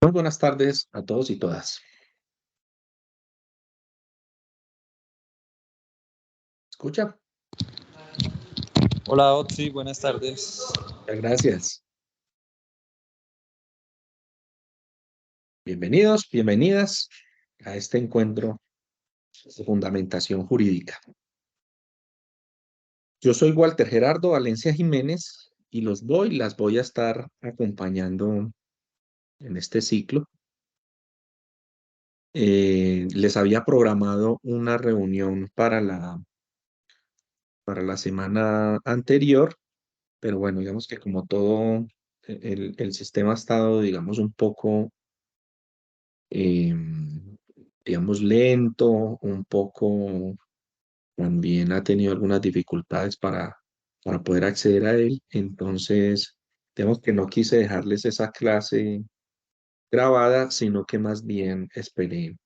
Muy buenas tardes a todos y todas. ¿Escucha? Hola Otzi, buenas tardes. Muchas gracias. Bienvenidos, bienvenidas a este encuentro de fundamentación jurídica. Yo soy Walter Gerardo Valencia Jiménez y las voy a estar acompañando en este ciclo. Les había programado una reunión para la semana anterior, pero bueno, digamos que como todo el sistema ha estado, digamos, un poco digamos, lento, un poco también ha tenido algunas dificultades para poder acceder a él. Entonces, digamos que no quise dejarles esa clase grabada, sino que más bien esperé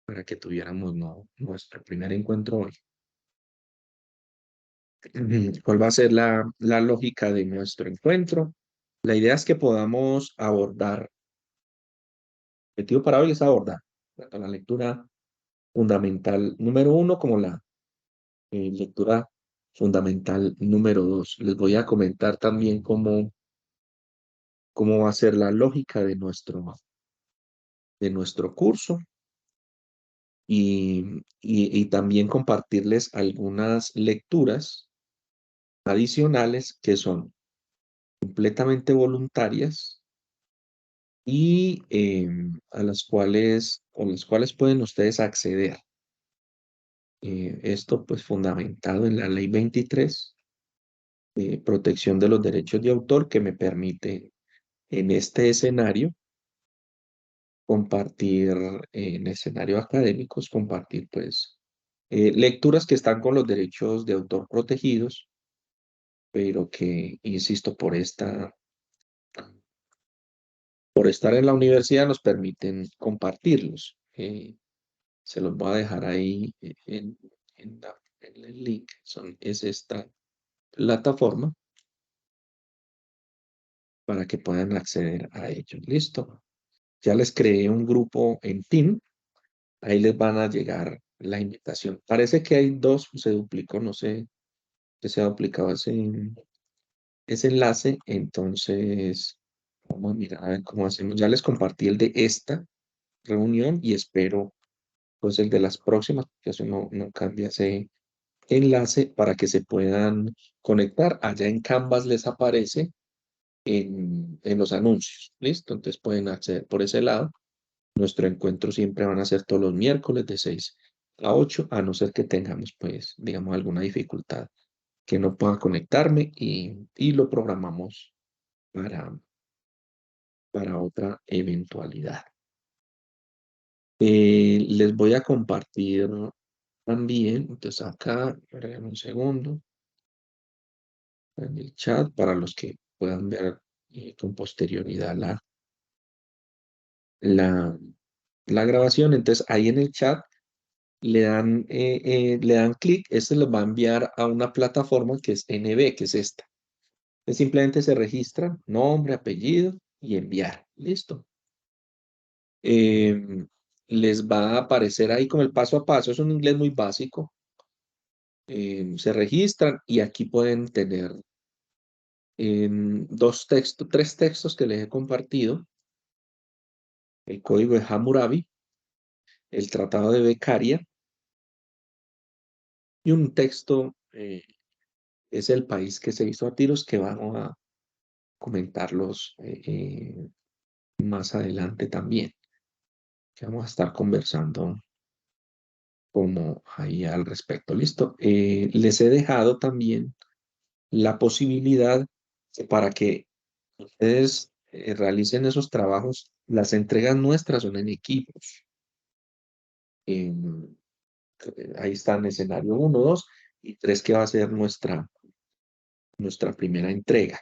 para que tuviéramos nuestro primer encuentro hoy. ¿Cuál va a ser la lógica de nuestro encuentro? La idea es que podamos abordar, el objetivo para hoy es abordar tanto la lectura fundamental número uno como la lectura fundamental número dos. Les voy a comentar también cómo va a ser la lógica de nuestro curso y también compartirles algunas lecturas adicionales que son completamente voluntarias y con las cuales pueden ustedes acceder. Esto pues fundamentado en la ley 23, protección de los derechos de autor, que me permite en este escenario compartir, en escenarios académicos, compartir pues lecturas que están con los derechos de autor protegidos, pero que, insisto, por estar en la universidad nos permiten compartirlos. Se los voy a dejar ahí en el link. Es esta plataforma para que puedan acceder a ellos. Listo. Ya les creé un grupo en Team. Ahí les van a llegar la invitación. Parece que hay dos, se duplicó, no sé que se ha duplicado ese enlace. Entonces, vamos a mirar a ver cómo hacemos. Ya les compartí el de esta reunión y espero pues el de las próximas, porque eso no cambia ese enlace para que se puedan conectar. Allá en Canvas les aparece en los anuncios. ¿Listo? Entonces pueden acceder por ese lado. Nuestro encuentro siempre van a ser todos los miércoles de 6 a 8, a no ser que tengamos, pues, digamos, alguna dificultad que no pueda conectarme y lo programamos para, para otra eventualidad. Les voy a compartir también, entonces acá, esperen un segundo, en el chat para los que puedan ver con posterioridad la, la grabación. Entonces ahí en el chat le dan clic, este los va a enviar a una plataforma que es NB, que es esta. Entonces simplemente se registran, nombre, apellido y enviar. Listo. Em, Les va a aparecer ahí con el paso a paso, es un inglés muy básico. Se registran y aquí pueden tener tres textos que les he compartido. El código de Hammurabi, el tratado de Beccaria y un texto es el país que se hizo a tiros, que vamos a comentarlos más adelante también, que vamos a estar conversando como ahí al respecto. Listo. Les he dejado también la posibilidad para que ustedes realicen esos trabajos. Las entregas nuestras son en equipos. Em, Ahí están escenario uno, 2 y 3, que va a ser nuestra primera entrega.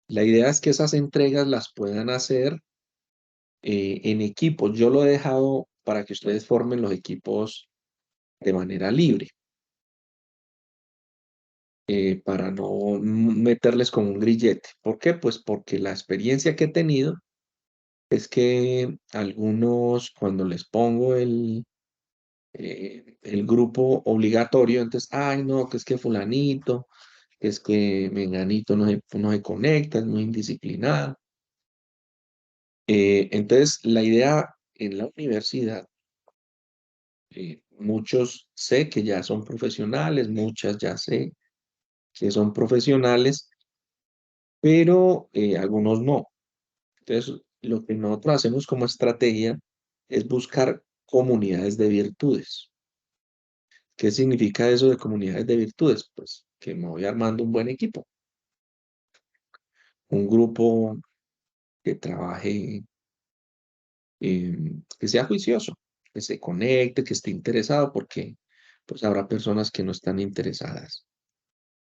La idea es que esas entregas las puedan hacer en equipos. Yo lo he dejado para que ustedes formen los equipos de manera libre, para no meterles como un grillete. ¿Por qué? Pues porque la experiencia que he tenido Es que algunos, cuando les pongo el grupo obligatorio, entonces, ay, no, que es que fulanito, que es que menganito no se conecta, es muy indisciplinado. Entonces, la idea en la universidad, muchos sé que ya son profesionales, muchas ya sé que son profesionales, pero algunos no. Entonces, lo que nosotros hacemos como estrategia es buscar comunidades de virtudes. ¿Qué significa eso de comunidades de virtudes? Pues que me voy armando un buen equipo, un grupo que trabaje, que sea juicioso, que se conecte, que esté interesado, porque pues habrá personas que no están interesadas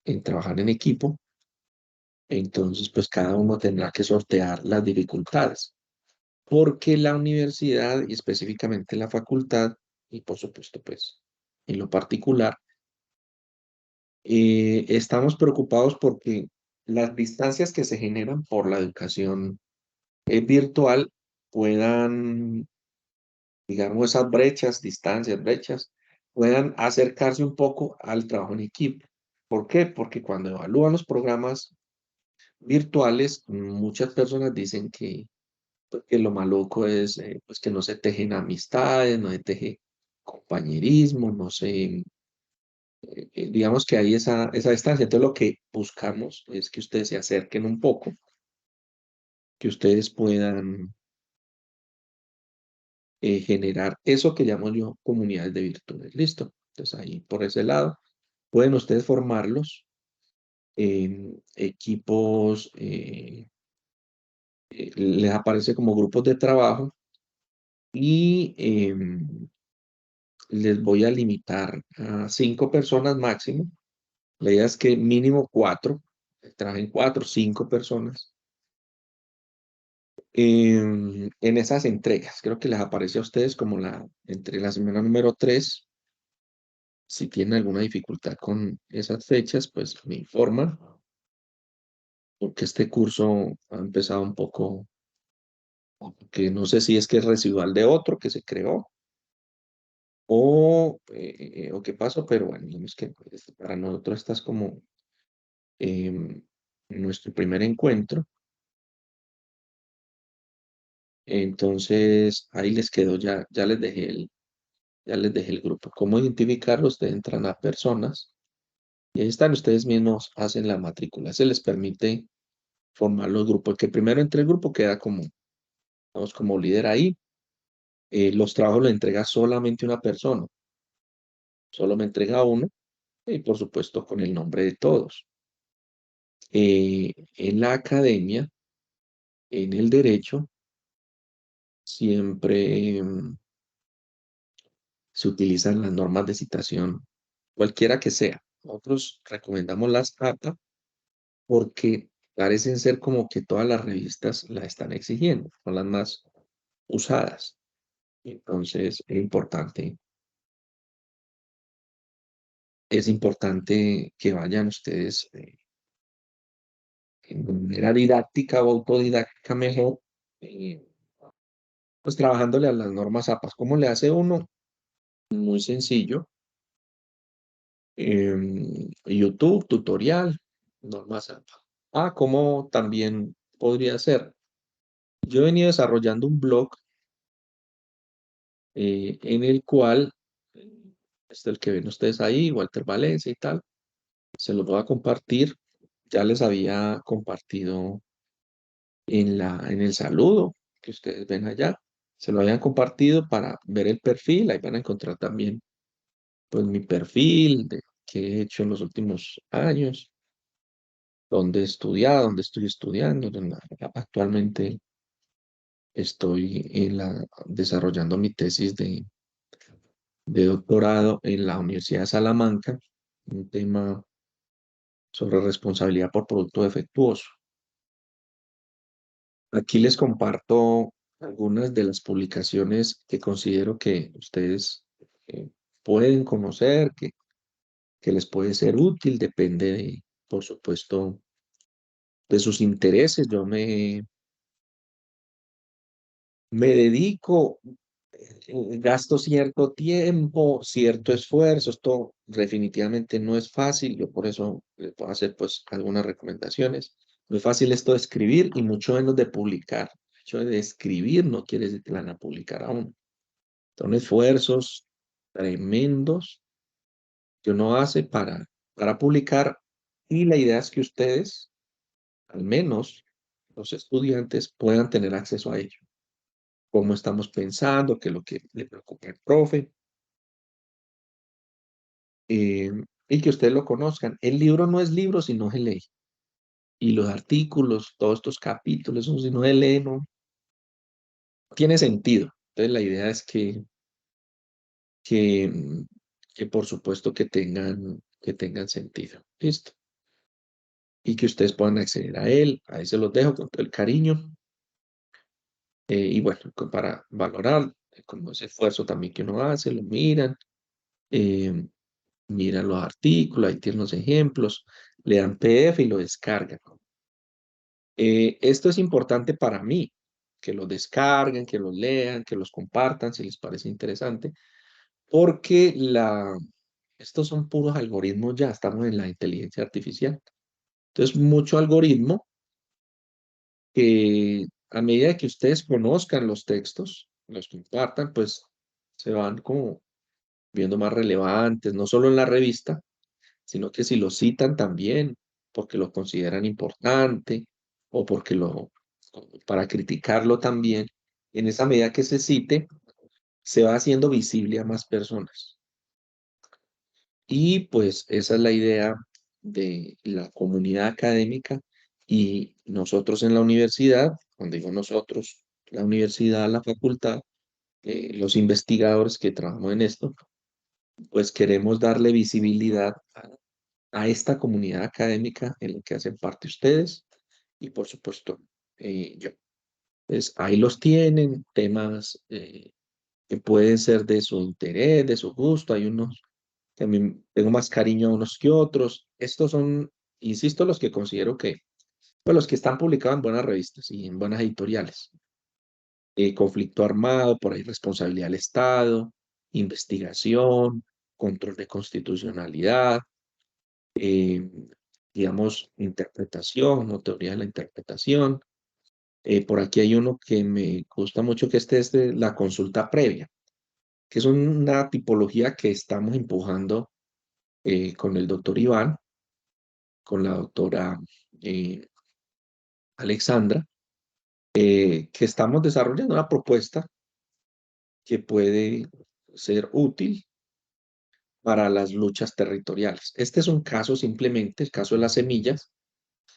en trabajar en equipo, entonces pues cada uno tendrá que sortear las dificultades, porque la universidad y específicamente la facultad, y por supuesto pues en lo particular, estamos preocupados porque las distancias que se generan por la educación virtual puedan, digamos, esas brechas, distancias, brechas, puedan acercarse un poco al trabajo en equipo. ¿Por qué? Porque cuando evalúan los programas virtuales, muchas personas dicen que, pues, que lo maluco es pues, que no se tejen amistades, no se teje compañerismo, no se, digamos que hay esa distancia. Entonces lo que buscamos es que ustedes se acerquen un poco, que ustedes puedan generar eso que llamo yo comunidades de virtudes. Listo. Entonces ahí por ese lado pueden ustedes formarlos en equipos, les aparece como grupos de trabajo y les voy a limitar a 5 personas máximo. La idea es que mínimo 4, trabajen 4 o 5 personas en esas entregas. Creo que les aparece a ustedes como entre la semana número 3. Si tienen alguna dificultad con esas fechas, pues me informan, porque este curso ha empezado un poco, que no sé si es que es residual de otro que se creó o qué pasó, pero bueno, digamos que pues, para nosotros estás como em, nuestro primer encuentro. Entonces, ahí les quedó, ya les dejé el grupo. ¿Cómo identificarlos? Ustedes entran a personas y ahí están, ustedes mismos hacen la matrícula. Se les permite formar los grupos. El que primero entre el grupo queda como, vamos, como líder ahí. Los trabajos los entrega solamente una persona, solo me entrega uno y por supuesto con el nombre de todos. En la academia, en el derecho, siempre se utilizan las normas de citación, cualquiera que sea. Nosotros recomendamos las APA porque parecen ser como que todas las revistas las están exigiendo, son las más usadas. Entonces, es importante que vayan ustedes en manera didáctica o autodidáctica mejor, eh, pues trabajándole a las normas APAS. ¿Cómo le hace uno? Muy sencillo. YouTube, tutorial, normas APA. Ah, ¿cómo también podría ser? Yo he venido desarrollando un blog en el cual, este el que ven ustedes ahí, Walter Valencia y tal, se los voy a compartir. Ya les había compartido en el saludo que ustedes ven allá. Se lo habían compartido para ver el perfil. Ahí van a encontrar también pues mi perfil de qué he hecho en los últimos años, dónde he estudiado, dónde estoy estudiando, actualmente estoy desarrollando mi tesis de doctorado en la Universidad de Salamanca, un tema sobre responsabilidad por producto defectuoso. Aquí les comparto algunas de las publicaciones que considero que ustedes eh, pueden conocer, que les puede ser útil, depende por supuesto, de sus intereses. Yo Me dedico, gasto cierto tiempo, cierto esfuerzo. Esto definitivamente no es fácil. Yo por eso les puedo hacer pues algunas recomendaciones. No es fácil esto de escribir y mucho menos de publicar. El hecho de escribir no quiere decir que la van a publicar aún. Son esfuerzos tremendos que uno hace para publicar, y la idea es que ustedes, al menos los estudiantes, puedan tener acceso a ello. Cómo estamos pensando, qué es lo que le preocupa al profe, eh, y que ustedes lo conozcan. El libro no es libro si no se lee. Y los artículos, todos estos capítulos, eso si no se lee, no tiene sentido. Entonces la idea es que, mm, que por supuesto que tengan sentido. Listo. Y que ustedes puedan acceder a él. Ahí se los dejo con todo el cariño. Y bueno, para valorar como ese esfuerzo también que uno hace, lo miran, eh, miran los artículos, ahí tienen los ejemplos, le dan PDF y lo descargan. Esto es importante para mí, que lo descarguen, que los lean, que los compartan si les parece interesante, porque estos son puros algoritmos, ya estamos en la inteligencia artificial. Entonces, mucho algoritmo que a medida que ustedes conozcan los textos, los compartan, pues se van como viendo más relevantes, no solo en la revista, sino que si lo citan también, porque lo consideran importante o porque para criticarlo también, en esa medida que se cite, se va haciendo visible a más personas. Y pues esa es la idea de la comunidad académica, y nosotros en la universidad, cuando digo nosotros, la universidad, la facultad, los investigadores que trabajamos en esto, pues queremos darle visibilidad a esta comunidad académica en la que hacen parte ustedes y por supuesto yo. Pues ahí los tienen, temas que pueden ser de su interés, de su gusto. Hay unos que a mí tengo más cariño a unos que otros. Estos son, insisto, los que considero que, pues los que están publicados en buenas revistas y en buenas editoriales. Conflicto armado, por ahí responsabilidad del Estado, investigación, control de constitucionalidad, eh, digamos, interpretación o teoría de la interpretación. Por aquí hay uno que me gusta mucho, que este es de la consulta previa, que es una tipología que estamos empujando con el doctor Iván, con la doctora eh, Alexandra, que estamos desarrollando una propuesta que puede ser útil para las luchas territoriales. Este es un caso simplemente, el caso de las semillas,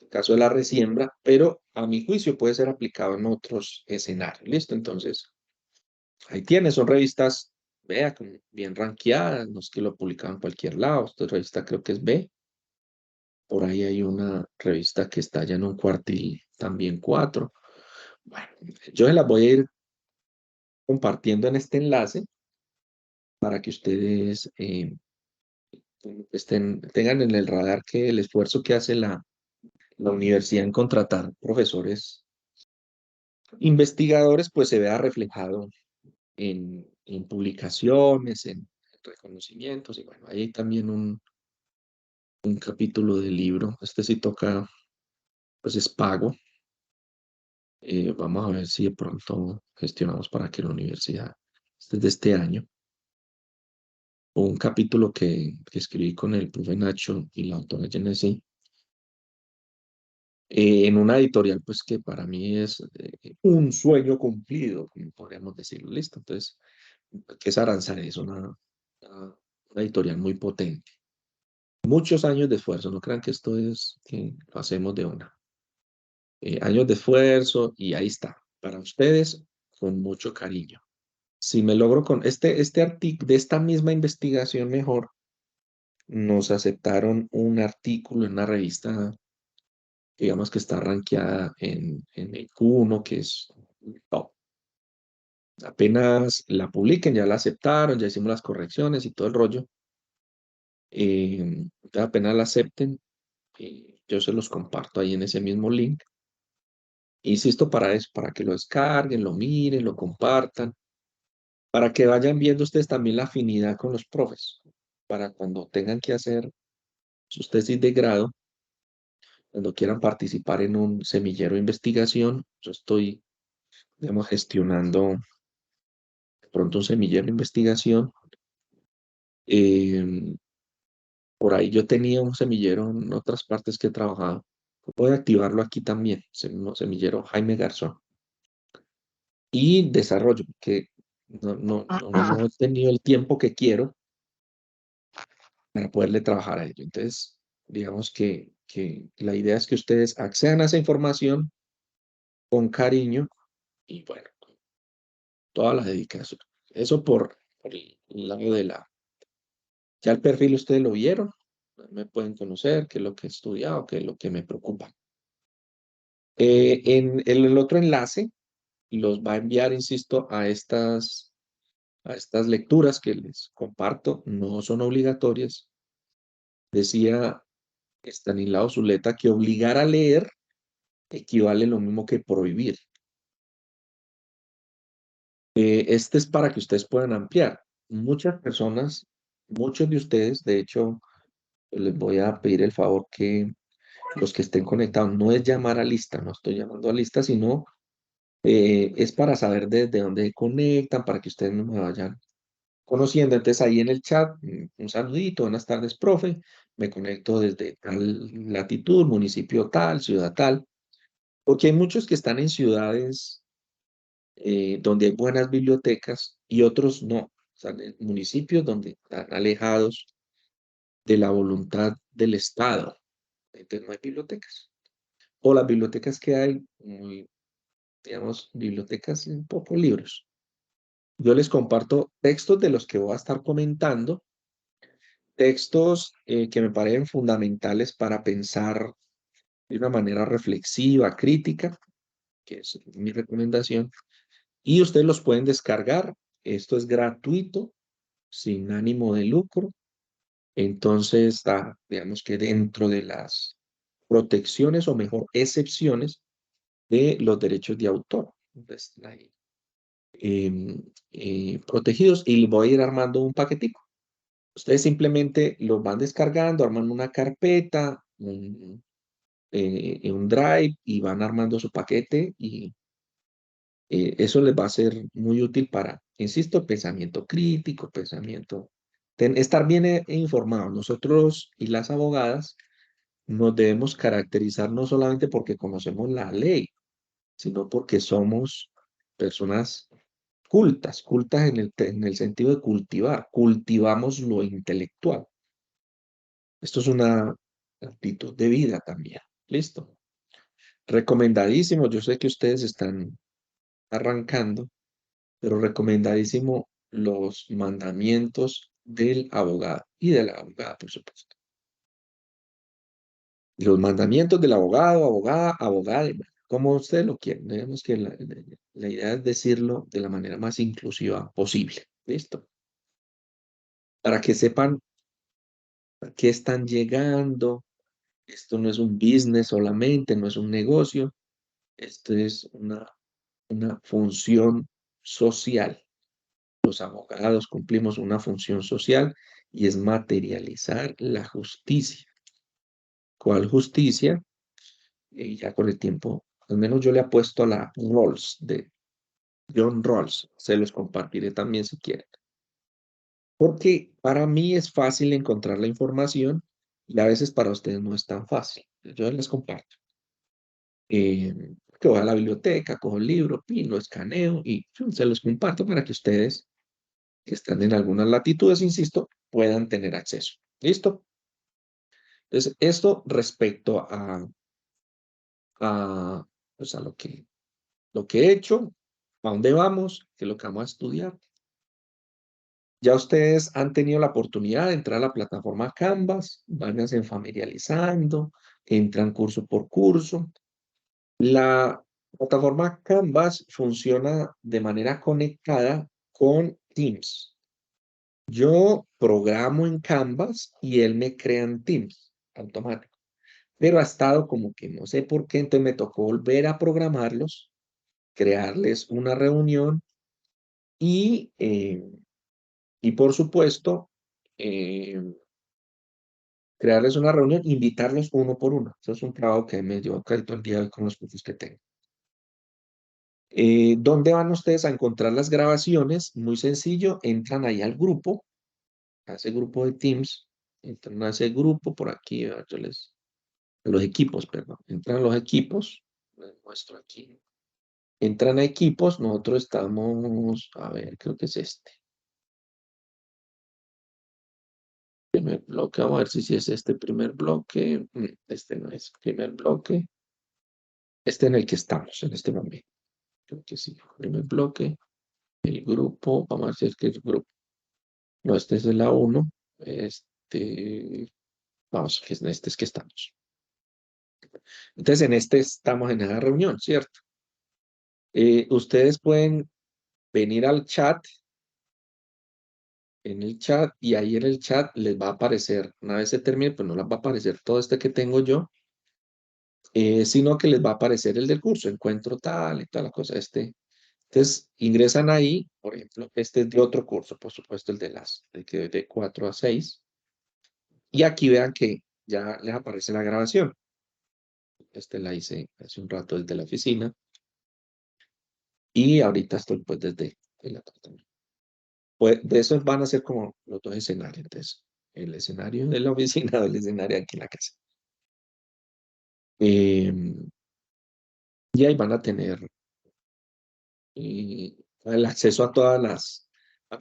el caso de la resiembra, pero a mi juicio puede ser aplicado en otros escenarios. ¿Listo? Entonces, ahí tiene, son revistas, vea, como bien rankeadas, no es que lo publican en cualquier lado. Esta revista creo que es B. Por ahí hay una revista que está ya en un cuartil, también 4. Bueno, yo se las voy a ir compartiendo en este enlace para que ustedes tengan en el radar que el esfuerzo que hace la universidad en contratar profesores investigadores, pues se vea reflejado en publicaciones, en reconocimientos, y bueno, hay también un capítulo del libro. Este sí toca, pues es pago. Vamos a ver si de pronto gestionamos para que la universidad, este es de este año, un capítulo que escribí con el profe Nacho y la autora Genesis, en una editorial, pues que para mí es un sueño cumplido, como podríamos decirlo. Listo. Entonces, que es Aranzare, es una editorial muy potente. Muchos años de esfuerzo, no crean que esto es que lo hacemos de una. Años de esfuerzo, y ahí está, para ustedes, con mucho cariño. Si me logro con este artículo, de esta misma investigación mejor, nos aceptaron un artículo en una revista, digamos que está rankeada en el Q1, que es top. Apenas la publiquen, ya la aceptaron, ya hicimos las correcciones y todo el rollo. Apenas la acepten, yo se los comparto ahí en ese mismo link. Insisto para eso, para que lo descarguen, lo miren, lo compartan, para que vayan viendo ustedes también la afinidad con los profes, para cuando tengan que hacer sus tesis de grado, cuando quieran participar en un semillero de investigación. Yo estoy, digamos, gestionando de pronto un semillero de investigación. Em, por ahí yo tenía un semillero en otras partes que he trabajado. Voy a activarlo aquí también, semillero Jaime Garzón. Y desarrollo, que no he tenido el tiempo que quiero para poderle trabajar a ello. Entonces, digamos que la idea es que ustedes accedan a esa información con cariño y bueno, toda la dedicación. Eso por el lado de la... Ya el perfil ustedes lo vieron, me pueden conocer, qué es lo que he estudiado, qué es lo que me preocupa. En el otro enlace los va a enviar, insisto, a estas lecturas que les comparto, no son obligatorias. Decía Estanislao Zuleta que obligar a leer equivale lo mismo que prohibir. Este es para que ustedes puedan ampliar. Muchas personas, muchos de ustedes, de hecho, les voy a pedir el favor que los que estén conectados, no es llamar a lista, no estoy llamando a lista, sino es para saber desde dónde conectan, para que ustedes no me vayan conociendo. Entonces ahí en el chat, un saludito, buenas tardes, profe, me conecto desde tal latitud, municipio tal, ciudad tal, porque hay muchos que están en ciudades donde hay buenas bibliotecas y otros no, o sea, en municipios donde están alejados de la voluntad del Estado, entonces no hay bibliotecas. O las bibliotecas que hay, digamos, bibliotecas en pocos libros. Yo les comparto textos de los que voy a estar comentando, textos que me parecen fundamentales para pensar de una manera reflexiva, crítica, que es mi recomendación, y ustedes los pueden descargar. Esto es gratuito, sin ánimo de lucro. Entonces, está, digamos que dentro de las protecciones o mejor excepciones de los derechos de autor. Entonces, ahí, protegidos y les voy a ir armando un paquetico. Ustedes simplemente los van descargando, arman una carpeta, un drive y van armando su paquete y eso les va a ser muy útil para, insisto, pensamiento crítico, pensamiento, estar bien informados. Nosotros y las abogadas nos debemos caracterizar no solamente porque conocemos la ley, sino porque somos personas cultas, cultas en el sentido de cultivar, cultivamos lo intelectual. Esto es una actitud de vida también. Listo. Recomendadísimo. Yo sé que ustedes están arrancando, pero recomendadísimo los mandamientos del abogado y de la abogada, por supuesto. Los mandamientos del abogado, abogada, abogada, como ustedes lo quieren. Digamos que la idea es decirlo de la manera más inclusiva posible. ¿Listo? Para que sepan a qué están llegando. Esto no es un business solamente, no es un negocio. Esto es una función social. Los abogados cumplimos una función social y es materializar la justicia. ¿Cuál justicia? Y ya con el tiempo, al menos yo le apuesto a la Rawls de John Rawls. Se los compartiré también si quieren. Porque para mí es fácil encontrar la información y a veces para ustedes no es tan fácil. Yo les comparto. Que voy a la biblioteca, cojo el libro, lo escaneo y se los comparto para que ustedes que están en algunas latitudes, insisto, puedan tener acceso. ¿Listo? Entonces, esto respecto a, pues a lo que he hecho, a dónde vamos, qué es lo que vamos a estudiar. Ya ustedes han tenido la oportunidad de entrar a la plataforma Canvas, váyanse familiarizando, entran curso por curso. La plataforma Canvas funciona de manera conectada con Teams. Yo programo en Canvas y él me crea en Teams automático. pero ha estado como que no sé por qué, entonces me tocó volver a programarlos, crearles una reunión y, eh, y por supuesto, eh, crearles una reunión, invitarlos uno por uno. Eso es un trabajo que me llevo casi todo el día con los cursos que tengo. ¿Dónde van ustedes a encontrar las grabaciones? Muy sencillo, entran ahí al grupo, a ese grupo de Teams, entran a ese grupo por aquí, yo les, los equipos, perdón, entran a los equipos, les muestro aquí, entran a equipos, nosotros estamos, a ver, creo que es este, primer bloque, vamos a ver si es este primer bloque, este no es primer bloque, este en el que estamos en este momento, creo que sí, primer bloque, el grupo, vamos a ver si es que es el grupo, no, este es de la uno, este, vamos, que es en este es que estamos. Entonces, en este estamos en esa reunión, ¿cierto? Ustedes pueden venir al chat, en el chat, y ahí en el chat les va a aparecer, una vez se termine, pues no les va a aparecer todo este que tengo yo, sino que les va a aparecer el del curso, encuentro tal y tal la cosa, este. Entonces, ingresan ahí, por ejemplo, este es de otro curso, por supuesto, el de de que de 4 a 6, y aquí vean que ya les aparece la grabación. Este la hice hace un rato desde la oficina, y ahorita estoy pues desde el apartamento. Pues de esos van a ser como los dos escenarios. Entonces, el escenario de la oficina o el escenario aquí en la casa. Em, y ahí van a tener el acceso a todas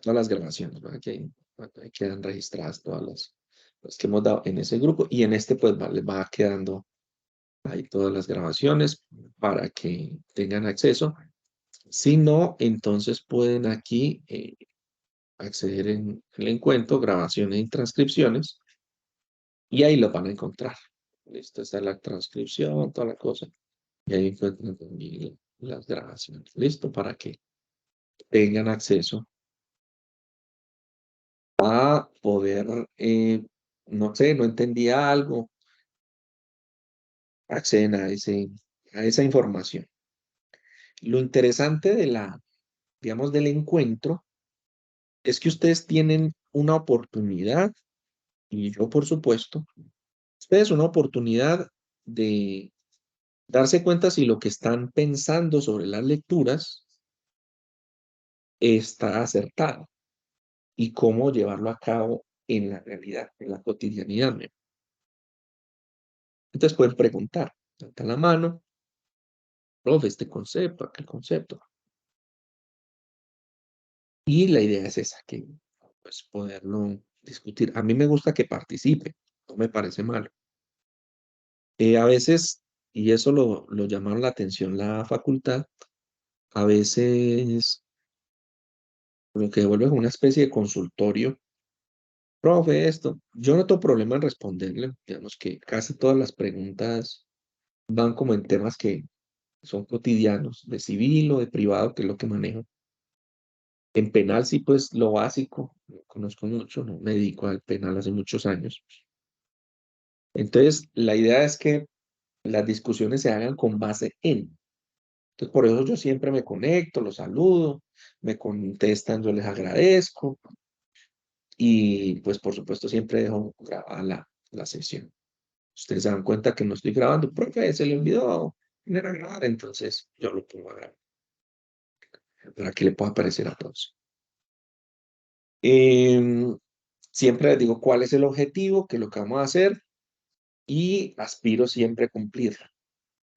las grabaciones, ¿verdad? Ahí quedan registradas todas las que hemos dado en ese grupo. Y en este, pues, les va quedando ahí todas las grabaciones para que tengan acceso. Si no, entonces pueden aquí acceder en el encuentro, grabaciones y transcripciones, y ahí lo van a encontrar. Listo, está la transcripción, toda la cosa. Y ahí encuentran también las grabaciones. Listo, para que tengan acceso a poder, no sé, no entendía algo, acceden a esa información. Lo interesante de digamos, del encuentro es que ustedes tienen una oportunidad, y yo, por supuesto, ustedes una oportunidad de darse cuenta si lo que están pensando sobre las lecturas está acertado y cómo llevarlo a cabo en la realidad, en la cotidianidad. Entonces pueden preguntar, levanta la mano, profe, este concepto, aquel concepto. Y la idea es esa, que pues poderlo discutir. A mí me gusta que participe, no me parece malo. A veces, y eso lo llamaron la atención la facultad, a veces lo que devuelve es una especie de consultorio. Profe, esto, yo no tengo problema en responderle, digamos que casi todas las preguntas van como en temas que son cotidianos, de civil o de privado, que es lo que manejo. En penal sí, pues lo básico, no conozco mucho, no me dedico al penal hace muchos años. Entonces, la idea es que las discusiones se hagan con base en. Entonces, por eso yo siempre me conecto, los saludo, me contestan, yo les agradezco y pues por supuesto siempre dejo grabada la sesión. Ustedes se dan cuenta que no estoy grabando, profe, se le olvidó poner a grabar, entonces yo lo pongo a grabar para que le pueda aparecer a todos. Em, Siempre les digo cuál es el objetivo, qué es lo que vamos a hacer y aspiro siempre a cumplirlo.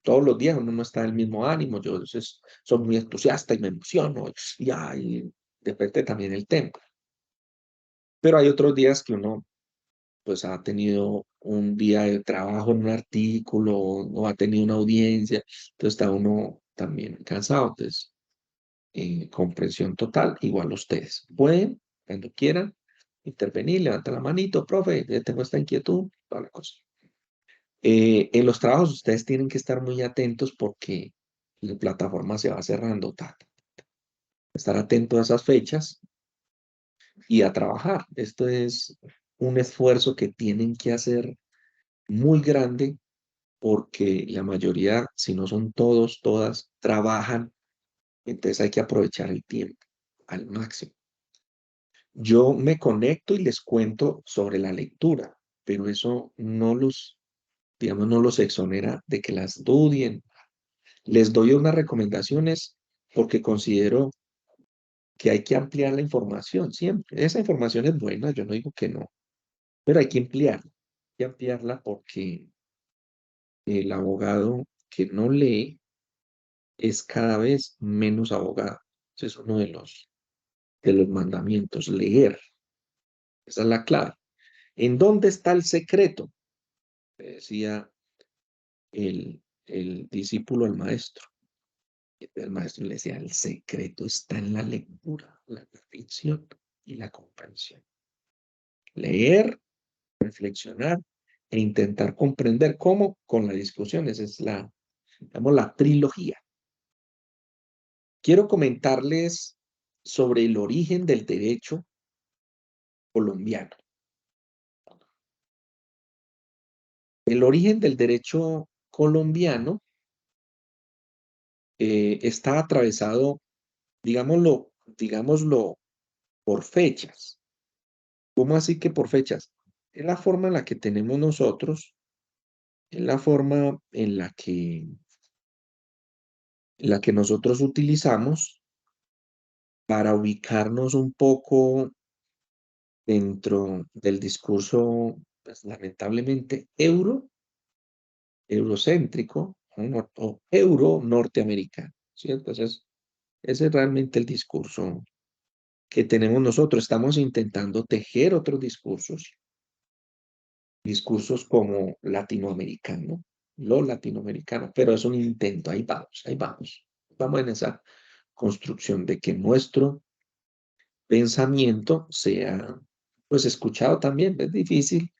Todos los días uno no está en el mismo ánimo, yo entonces soy muy entusiasta y me emociono y ay, depende también el tema. Pero hay otros días que uno pues ha tenido un día de trabajo en un artículo o ha tenido una audiencia, entonces está uno también cansado, entonces comprensión total, igual ustedes. Pueden, cuando quieran, intervenir, levanta la manito, profe, tengo esta inquietud, toda la cosa. En los trabajos ustedes tienen que estar muy atentos porque la plataforma se va cerrando, estar atento a esas fechas y a trabajar. Esto es un esfuerzo que tienen que hacer muy grande porque la mayoría, si no son todos, todas, trabajan, entonces hay que aprovechar el tiempo al máximo. Yo me conecto y les cuento sobre la lectura, pero eso no los, digamos, no los exonera de que la estudien. Les doy unas recomendaciones porque considero que hay que ampliar la información siempre. Esa información es buena, yo no digo que no, pero hay que ampliarla porque el abogado que no lee es cada vez menos abogado. Ese es uno de los mandamientos, leer. Esa es la clave. ¿En dónde está el secreto? Decía el discípulo al maestro. El maestro le decía, el secreto está en la lectura, la reflexión y la comprensión. Leer, reflexionar e intentar comprender cómo con la discusión. Esa es digamos, la trilogía. Quiero comentarles sobre el origen del derecho colombiano. El origen del derecho colombiano está atravesado, digámoslo, por fechas. ¿Cómo así que por fechas? Es la forma en la que tenemos nosotros, es la forma en la que nosotros utilizamos para ubicarnos un poco dentro del discurso, pues, lamentablemente, eurocéntrico o euro norteamericano, ¿cierto? Ese es realmente el discurso que tenemos nosotros. Estamos intentando tejer otros discursos como latinoamericano, lo latinoamericano, pero es un intento, ahí vamos, ahí vamos. Vamos en esa construcción de que nuestro pensamiento sea, pues, escuchado también. Es difícil,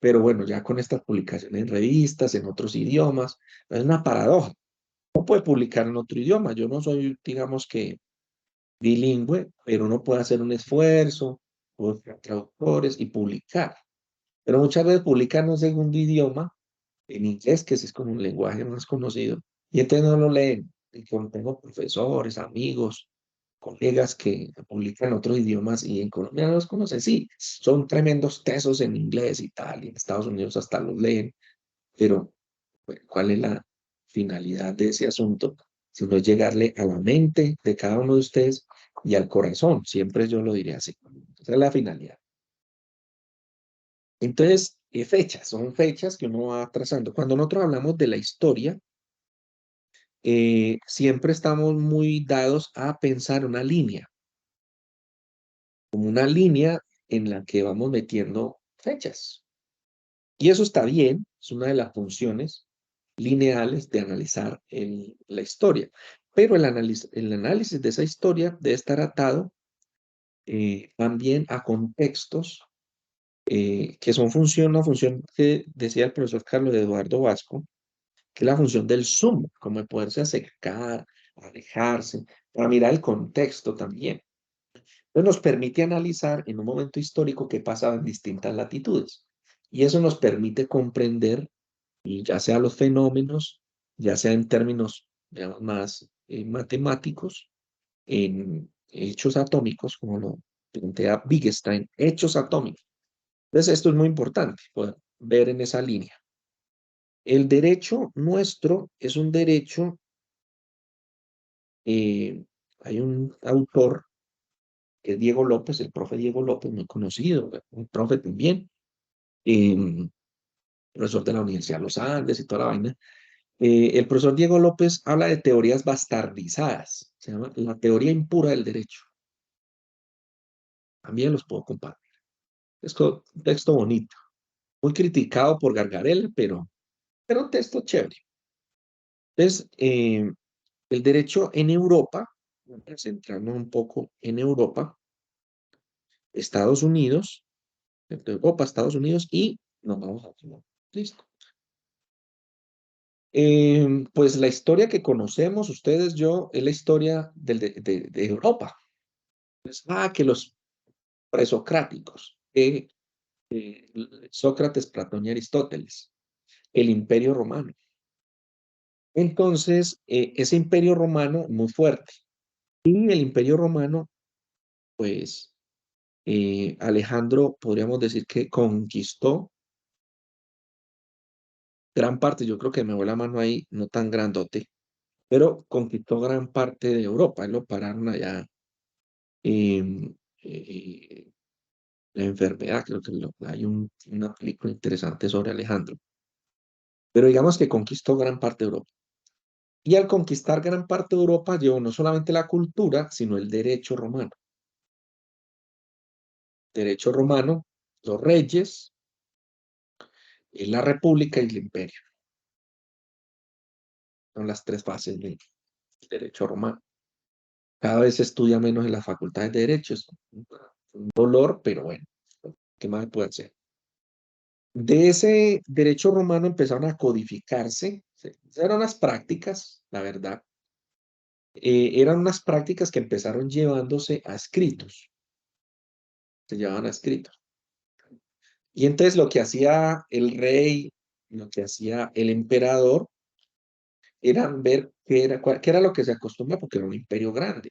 pero bueno, ya con estas publicaciones en revistas, en otros idiomas, es una paradoja. No puede publicar en otro idioma. Yo no soy, digamos que, bilingüe, pero uno puede hacer un esfuerzo, buscar traductores y publicar. Pero muchas veces publican en un segundo idioma, en inglés, que ese es como un lenguaje más conocido, y entonces no lo leen. Y como tengo profesores, amigos, colegas que publican en otros idiomas y en Colombia no los conocen. Sí, son tremendos tesos en inglés y tal, y en Estados Unidos hasta los leen, pero bueno, ¿cuál es la finalidad de ese asunto? Sino es llegarle a la mente de cada uno de ustedes y al corazón. Siempre yo lo diré así. Esa es la finalidad. Entonces, fechas, son fechas que uno va trazando. Cuando nosotros hablamos de la historia, siempre estamos muy dados a pensar una línea, como una línea en la que vamos metiendo fechas. Y eso está bien, es una de las funciones lineales de analizar la historia. Pero el análisis de esa historia debe estar atado también a contextos que son una función que decía el profesor Carlos Eduardo Vasco, que es la función del zoom, como de poderse acercar, alejarse, para mirar el contexto también. Entonces nos permite analizar en un momento histórico qué pasaba en distintas latitudes. Y eso nos permite comprender, y ya sea los fenómenos, ya sea en términos, digamos, más matemáticos, en hechos atómicos, como lo plantea Wittgenstein, hechos atómicos. Entonces, esto es muy importante, poder ver en esa línea. El derecho nuestro es un derecho, eh, hay un autor que es Diego López, el profe Diego López, muy conocido, un profe también, eh, profesor de la Universidad de los Andes y toda la vaina. El profesor Diego López habla de teorías bastardizadas, se llama la teoría impura del derecho. También los puedo compartir. Es un texto bonito, muy criticado por Gargarella, pero un texto chévere. Entonces, el derecho en Europa, para centrarnos un poco en Europa, Estados Unidos, Europa, Estados Unidos y nos vamos a China. Listo. Pues la historia que conocemos, ustedes, yo, es la historia de Europa. Pues, que los presocráticos, Sócrates, Platón y Aristóteles, el Imperio Romano. Entonces, ese imperio romano muy fuerte. Y el imperio romano, pues, Alejandro, podríamos decir que conquistó gran parte, yo creo que me voy la mano ahí, no tan grandote, pero conquistó gran parte de Europa. Él lo pararon allá. em, eh, la enfermedad, creo que hay una película interesante sobre Alejandro. Pero digamos que conquistó gran parte de Europa. Y al conquistar gran parte de Europa, llevó no solamente la cultura, sino el derecho romano. Derecho romano, los reyes, la república y el imperio. Son las tres fases del derecho romano. Cada vez se estudia menos en las facultades de derecho. Es un dolor, pero bueno, ¿qué más se puede hacer? De ese derecho romano empezaron a codificarse, eran unas prácticas, la verdad, eran unas prácticas que empezaron llevándose a escritos, se llevaban a escritos. Y entonces lo que hacía el rey, lo que hacía el emperador, era ver qué era lo que se acostumbra, porque era un imperio grande.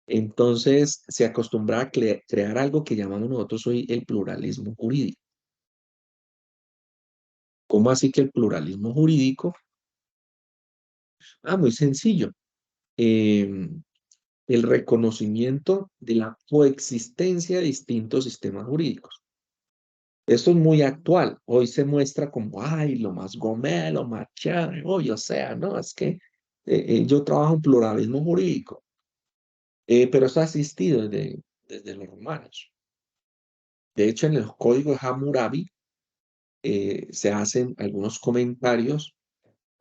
Entonces se acostumbraba a crear algo que llamamos nosotros hoy el pluralismo jurídico. ¿Cómo así que el pluralismo jurídico? Ah, muy sencillo. Em, el reconocimiento de la coexistencia de distintos sistemas jurídicos. Esto es muy actual. Hoy se muestra como, ay, lo más gomelo, más chévere, hoy, o sea, no, es que yo trabajo en pluralismo jurídico, pero eso ha existido desde los romanos. De hecho, en el código de Hammurabi se hacen algunos comentarios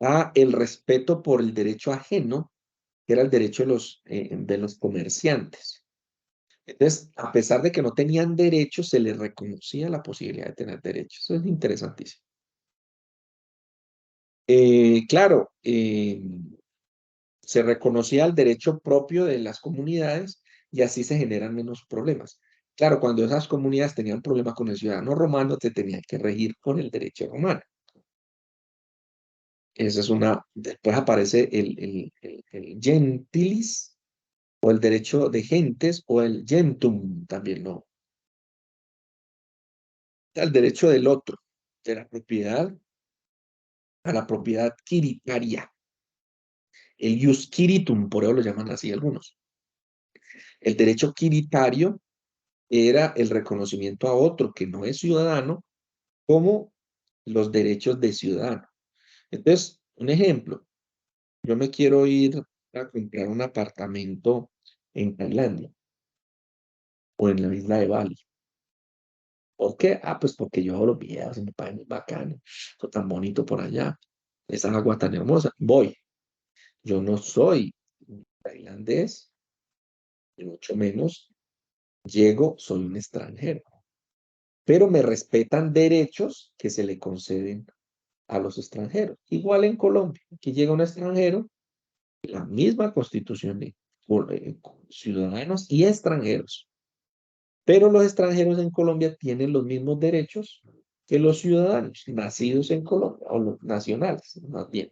a el respeto por el derecho ajeno, que era el derecho de los comerciantes. Entonces, a pesar de que no tenían derechos, se les reconocía la posibilidad de tener derechos. Eso es interesantísimo. Claro, se reconocía el derecho propio de las comunidades y así se generan menos problemas. Claro, cuando esas comunidades tenían problemas con el ciudadano romano, te tenían que regir con el derecho romano. Esa es una. Después aparece el gentilis o el derecho de gentes o el gentum, también no. El derecho del otro, de la propiedad a la propiedad quiritaria. El jus quiritum, por eso lo llaman así algunos. El derecho quiritario era el reconocimiento a otro que no es ciudadano como los derechos de ciudadano. Entonces, un ejemplo, yo me quiero ir a comprar un apartamento en Tailandia o en la isla de Bali. ¿Por qué? Ah, pues porque yo veo los videos y me parece muy bacano, todo tan bonito por allá, esa agua tan hermosa. Voy. Yo no soy tailandés, ni mucho menos llego, soy un extranjero, pero me respetan derechos que se le conceden a los extranjeros. Igual en Colombia, aquí llega un extranjero, la misma constitución de ciudadanos y extranjeros, pero los extranjeros en Colombia tienen los mismos derechos que los ciudadanos nacidos en Colombia, o los nacionales, más bien.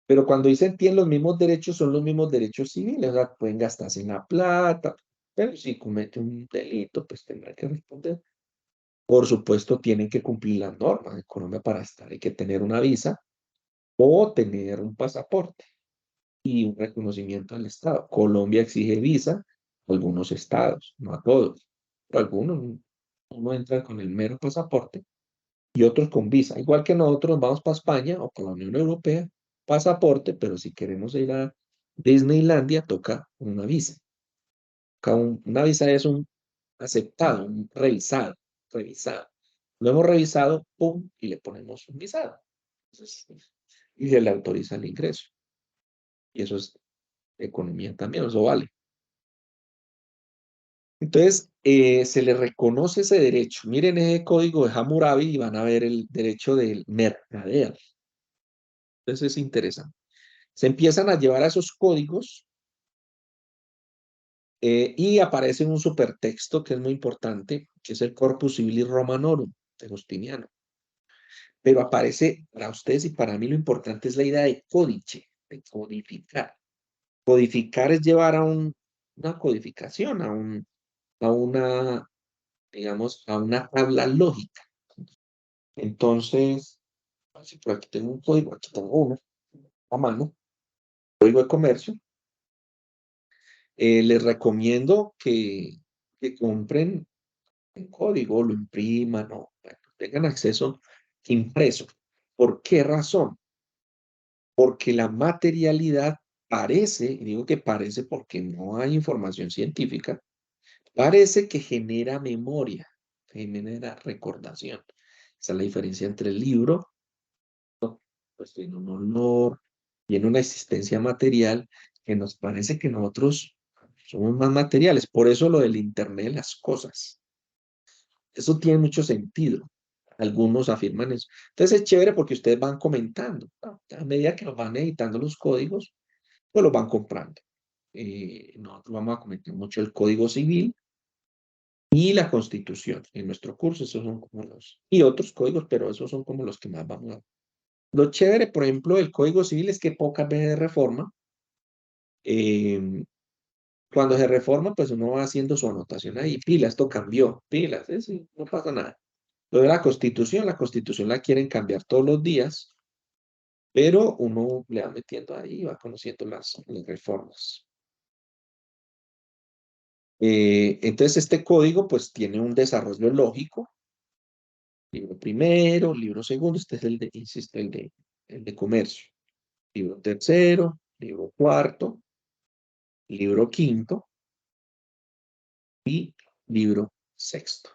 Pero cuando dicen tienen los mismos derechos, son los mismos derechos civiles, o sea, pueden gastarse en la plata, pero si comete un delito, pues tendrá que responder. Por supuesto, tienen que cumplir las normas de Colombia para estar. Hay que tener una visa o tener un pasaporte y un reconocimiento del Estado. Colombia exige visa a algunos estados, no a todos, pero algunos uno entra con el mero pasaporte y otros con visa. Igual que nosotros vamos para España o para la Unión Europea, pasaporte, pero si queremos ir a Disneylandia, toca una visa. Una visa es un aceptado, un revisado, revisado. Lo hemos revisado, pum, y le ponemos un visado. Entonces, y se le autoriza el ingreso. Y eso es economía también, eso vale. Entonces, se le reconoce ese derecho. Miren ese código de Hammurabi y van a ver el derecho del mercader. Entonces es interesante. Se empiezan a llevar a esos códigos y aparece un supertexto que es muy importante, que es el Corpus Civilis Romanorum de Justiniano. pero aparece para ustedes y para mí lo importante es la idea de códice, de codificar. Codificar es llevar a una codificación, a una, digamos, a una tabla lógica. Entonces, si por aquí tengo un código, aquí tengo uno a mano, código de comercio. Les recomiendo que compren un código, lo impriman o bueno, tengan acceso impreso. ¿Por qué razón? Porque la materialidad parece, y digo que parece porque no hay información científica, parece que genera memoria, genera recordación. Esa es la diferencia entre el libro, pues tiene un olor, tiene una existencia material que nos parece que nosotros somos más materiales. Por eso lo del Internet de las cosas. Eso tiene mucho sentido. Algunos afirman eso. Entonces es chévere porque ustedes van comentando, ¿no? A medida que los van editando los códigos, pues los van comprando. Nosotros vamos a comentar mucho el Código Civil y la Constitución en nuestro curso. Esos son como y otros códigos, pero esos son como los que más vamos a. Lo chévere, por ejemplo, del Código Civil es que pocas veces de reforma. eh, Cuando se reforma, pues uno va haciendo su anotación ahí. Pila, esto cambió. Pilas, sí, no pasa nada. Lo de la Constitución la quieren cambiar todos los días, pero uno le va metiendo ahí y va conociendo las reformas. Entonces, este código, pues, tiene un desarrollo lógico. Libro primero, libro segundo, este es el de, insisto, el de comercio. Libro tercero, libro cuarto, libro quinto y libro sexto.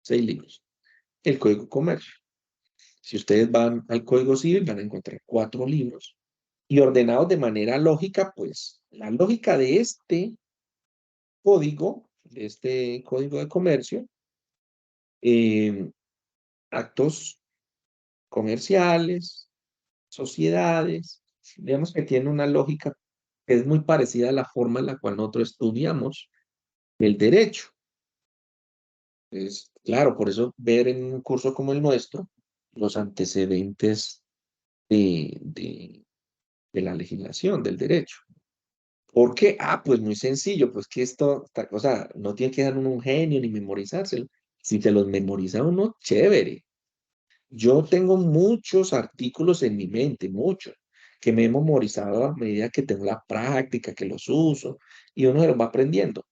6 libros. El Código de Comercio. Si ustedes van al Código Civil, van a encontrar 4 libros y ordenados de manera lógica, pues la lógica de este código de comercio, eh, actos comerciales, sociedades, digamos que tiene una lógica que es muy parecida a la forma en la cual nosotros estudiamos el derecho. Es claro, por eso ver en un curso como el nuestro los antecedentes de la legislación, del derecho. ¿Por qué? Ah, pues muy sencillo, pues que esta cosa no tiene que dar uno un genio ni memorizárselo. Si te los memoriza uno, chévere. Yo tengo muchos artículos en mi mente, muchos, que me he memorizado a medida que tengo la práctica, que los uso, y uno se los va aprendiendo.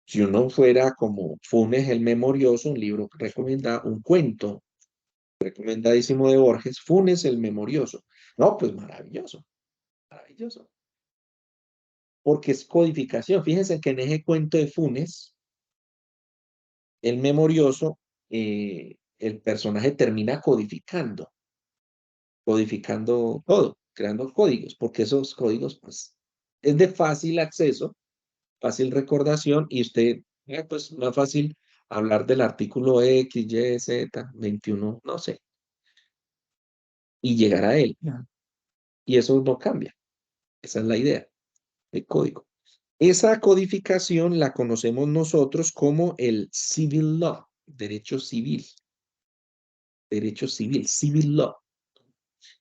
Si uno fuera como Funes el Memorioso, un libro recomendado, un cuento recomendadísimo de Borges, Funes el Memorioso. No, pues maravilloso, maravilloso. Porque es codificación. Fíjense que en ese cuento de Funes, el memorioso, el personaje termina codificando todo, creando códigos, porque esos códigos, pues, es de fácil acceso, fácil recordación, y usted, pues, más fácil hablar del artículo X, Y, Z, 21, no sé, y llegar a él. Ya. Y eso no cambia. Esa es la idea del código. Esa codificación la conocemos nosotros como el civil law, derecho civil, civil law.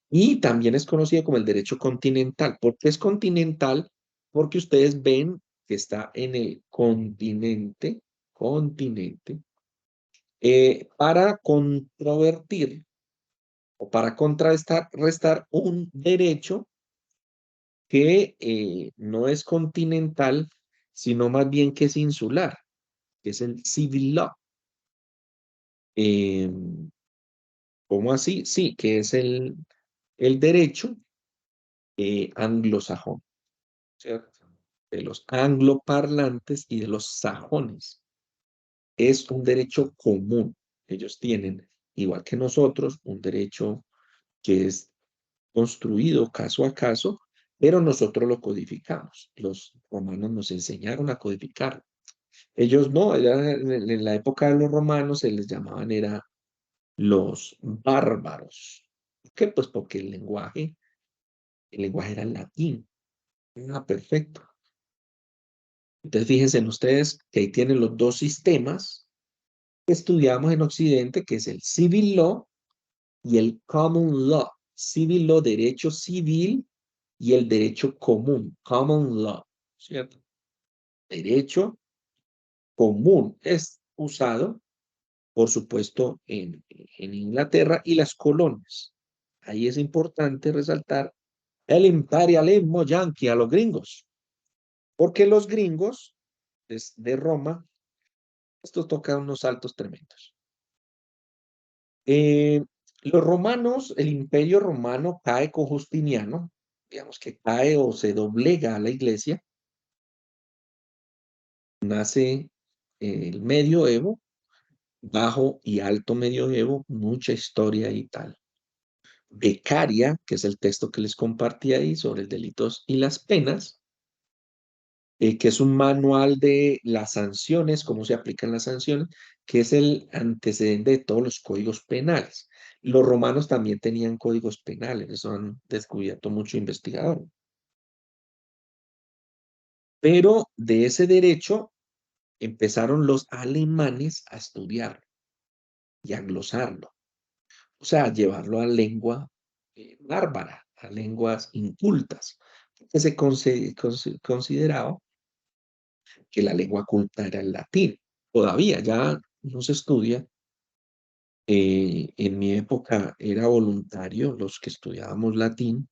Y también es conocido como el derecho continental. ¿Por qué es continental? Porque ustedes ven que está en el continente, para controvertir o para contrarrestar restar un derecho que no es continental, sino más bien que es insular, que es el civil law. Eh, ¿Cómo así? Sí, que es el derecho anglosajón, ¿cierto? De los angloparlantes y de los sajones. Es un derecho común. Ellos tienen, igual que nosotros, un derecho que es construido caso a caso, pero nosotros lo codificamos. Los romanos nos enseñaron a codificar. Ellos no, en la época de los romanos se les llamaban era los bárbaros. ¿Por qué? Pues porque el lenguaje era el latín. Ah, perfecto. Entonces fíjense en ustedes que ahí tienen los dos sistemas que estudiamos en Occidente, que es el civil law y el common law. Civil law, derecho civil, y el derecho común, common law, ¿cierto? Derecho común es usado, por supuesto, en Inglaterra y las colonias. Ahí es importante resaltar el imperialismo yanqui a los gringos, porque los gringos de Roma, estos tocan unos saltos tremendos. Eh, los romanos, el imperio romano cae con Justiniano, digamos que cae o se doblega a la iglesia, nace el medioevo, bajo y alto medioevo, mucha historia y tal. Becaria, que es el texto que les compartí ahí sobre delitos y las penas, que es un manual de las sanciones, cómo se aplican las sanciones, que es el antecedente de todos los códigos penales. Los romanos también tenían códigos penales, eso han descubierto mucho investigador. Pero de ese derecho empezaron los alemanes a estudiarlo y a glosarlo, o sea, a llevarlo a lengua bárbara, a lenguas incultas, porque se consideraba que la lengua culta era el latín. Todavía ya no se estudia. En mi época era voluntario, los que estudiábamos latín,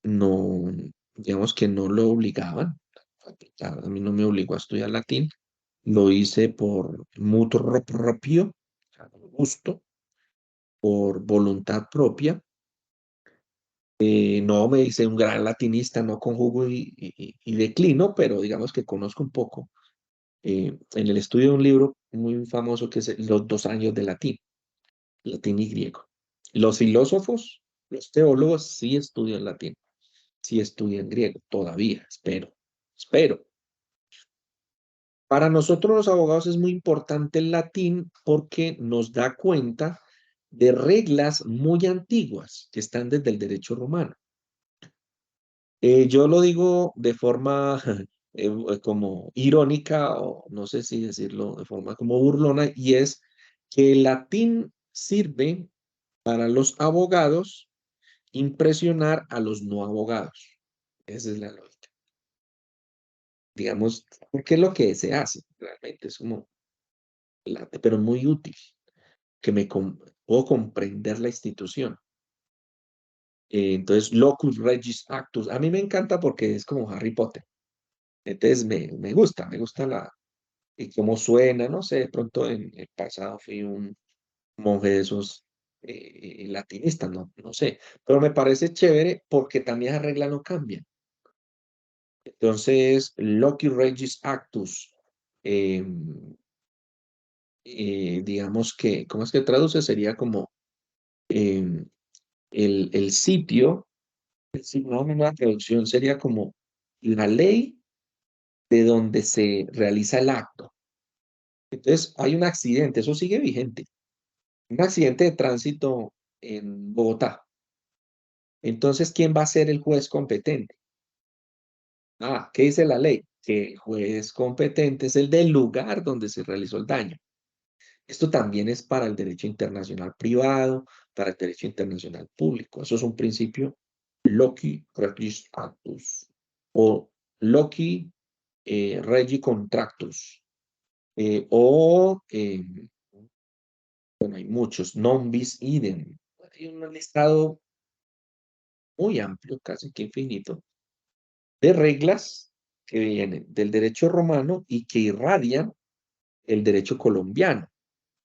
no, digamos que no lo obligaban. A mí no me obligó a estudiar latín, lo hice por mutuo propio, o sea, por gusto, por voluntad propia. No me hice un gran latinista, no conjugo y declino, pero digamos que conozco un poco. En el estudio de un libro muy famoso que es Los 2 años de latín, latín y griego. Los filósofos, los teólogos sí estudian latín, sí estudian griego, todavía, espero. Para nosotros los abogados es muy importante el latín porque nos da cuenta de reglas muy antiguas que están desde el derecho romano. Yo lo digo de forma como irónica o no sé si decirlo de forma como burlona, y es que el latín sirve para los abogados impresionar a los no abogados. Esa es la lógica. Digamos, porque es lo que se hace realmente, es como, pero muy útil, que puedo comprender la institución. Entonces, locus regis actus, a mí me encanta porque es como Harry Potter. Entonces, me gusta y cómo suena, no sé, de pronto en el pasado fui un monje de esos latinistas, no sé, pero me parece chévere porque también esa regla no cambia. Entonces, loci regis actus, eh, digamos que, ¿cómo es que traduce? Sería como eh, el sitio, no, una traducción sería como la ley de donde se realiza el acto. Entonces, hay un accidente, eso sigue vigente, un accidente de tránsito en Bogotá. Entonces, ¿quién va a ser el juez competente? Ah, ¿qué dice la ley? Que el juez competente es el del lugar donde se realizó el daño. Esto también es para el derecho internacional privado, para el derecho internacional público. Eso es un principio loci regis actus o loci regi contractus. Bueno, hay muchos, non bis idem. Hay un listado muy amplio, casi que infinito, de reglas que vienen del derecho romano y que irradian el derecho colombiano.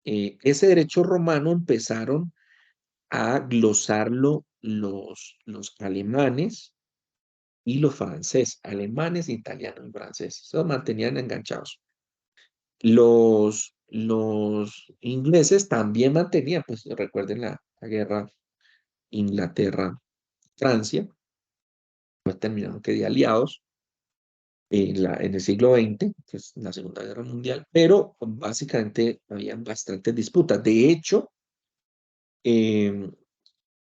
Ese derecho romano empezaron a glosarlo los alemanes y los franceses, alemanes, italianos y franceses. Se mantenían enganchados. Los ingleses también mantenían, pues recuerden la guerra Inglaterra-Francia, pues terminaron que de aliados en el siglo XX, que es la Segunda Guerra Mundial, pero básicamente había bastantes disputas. De hecho, eh,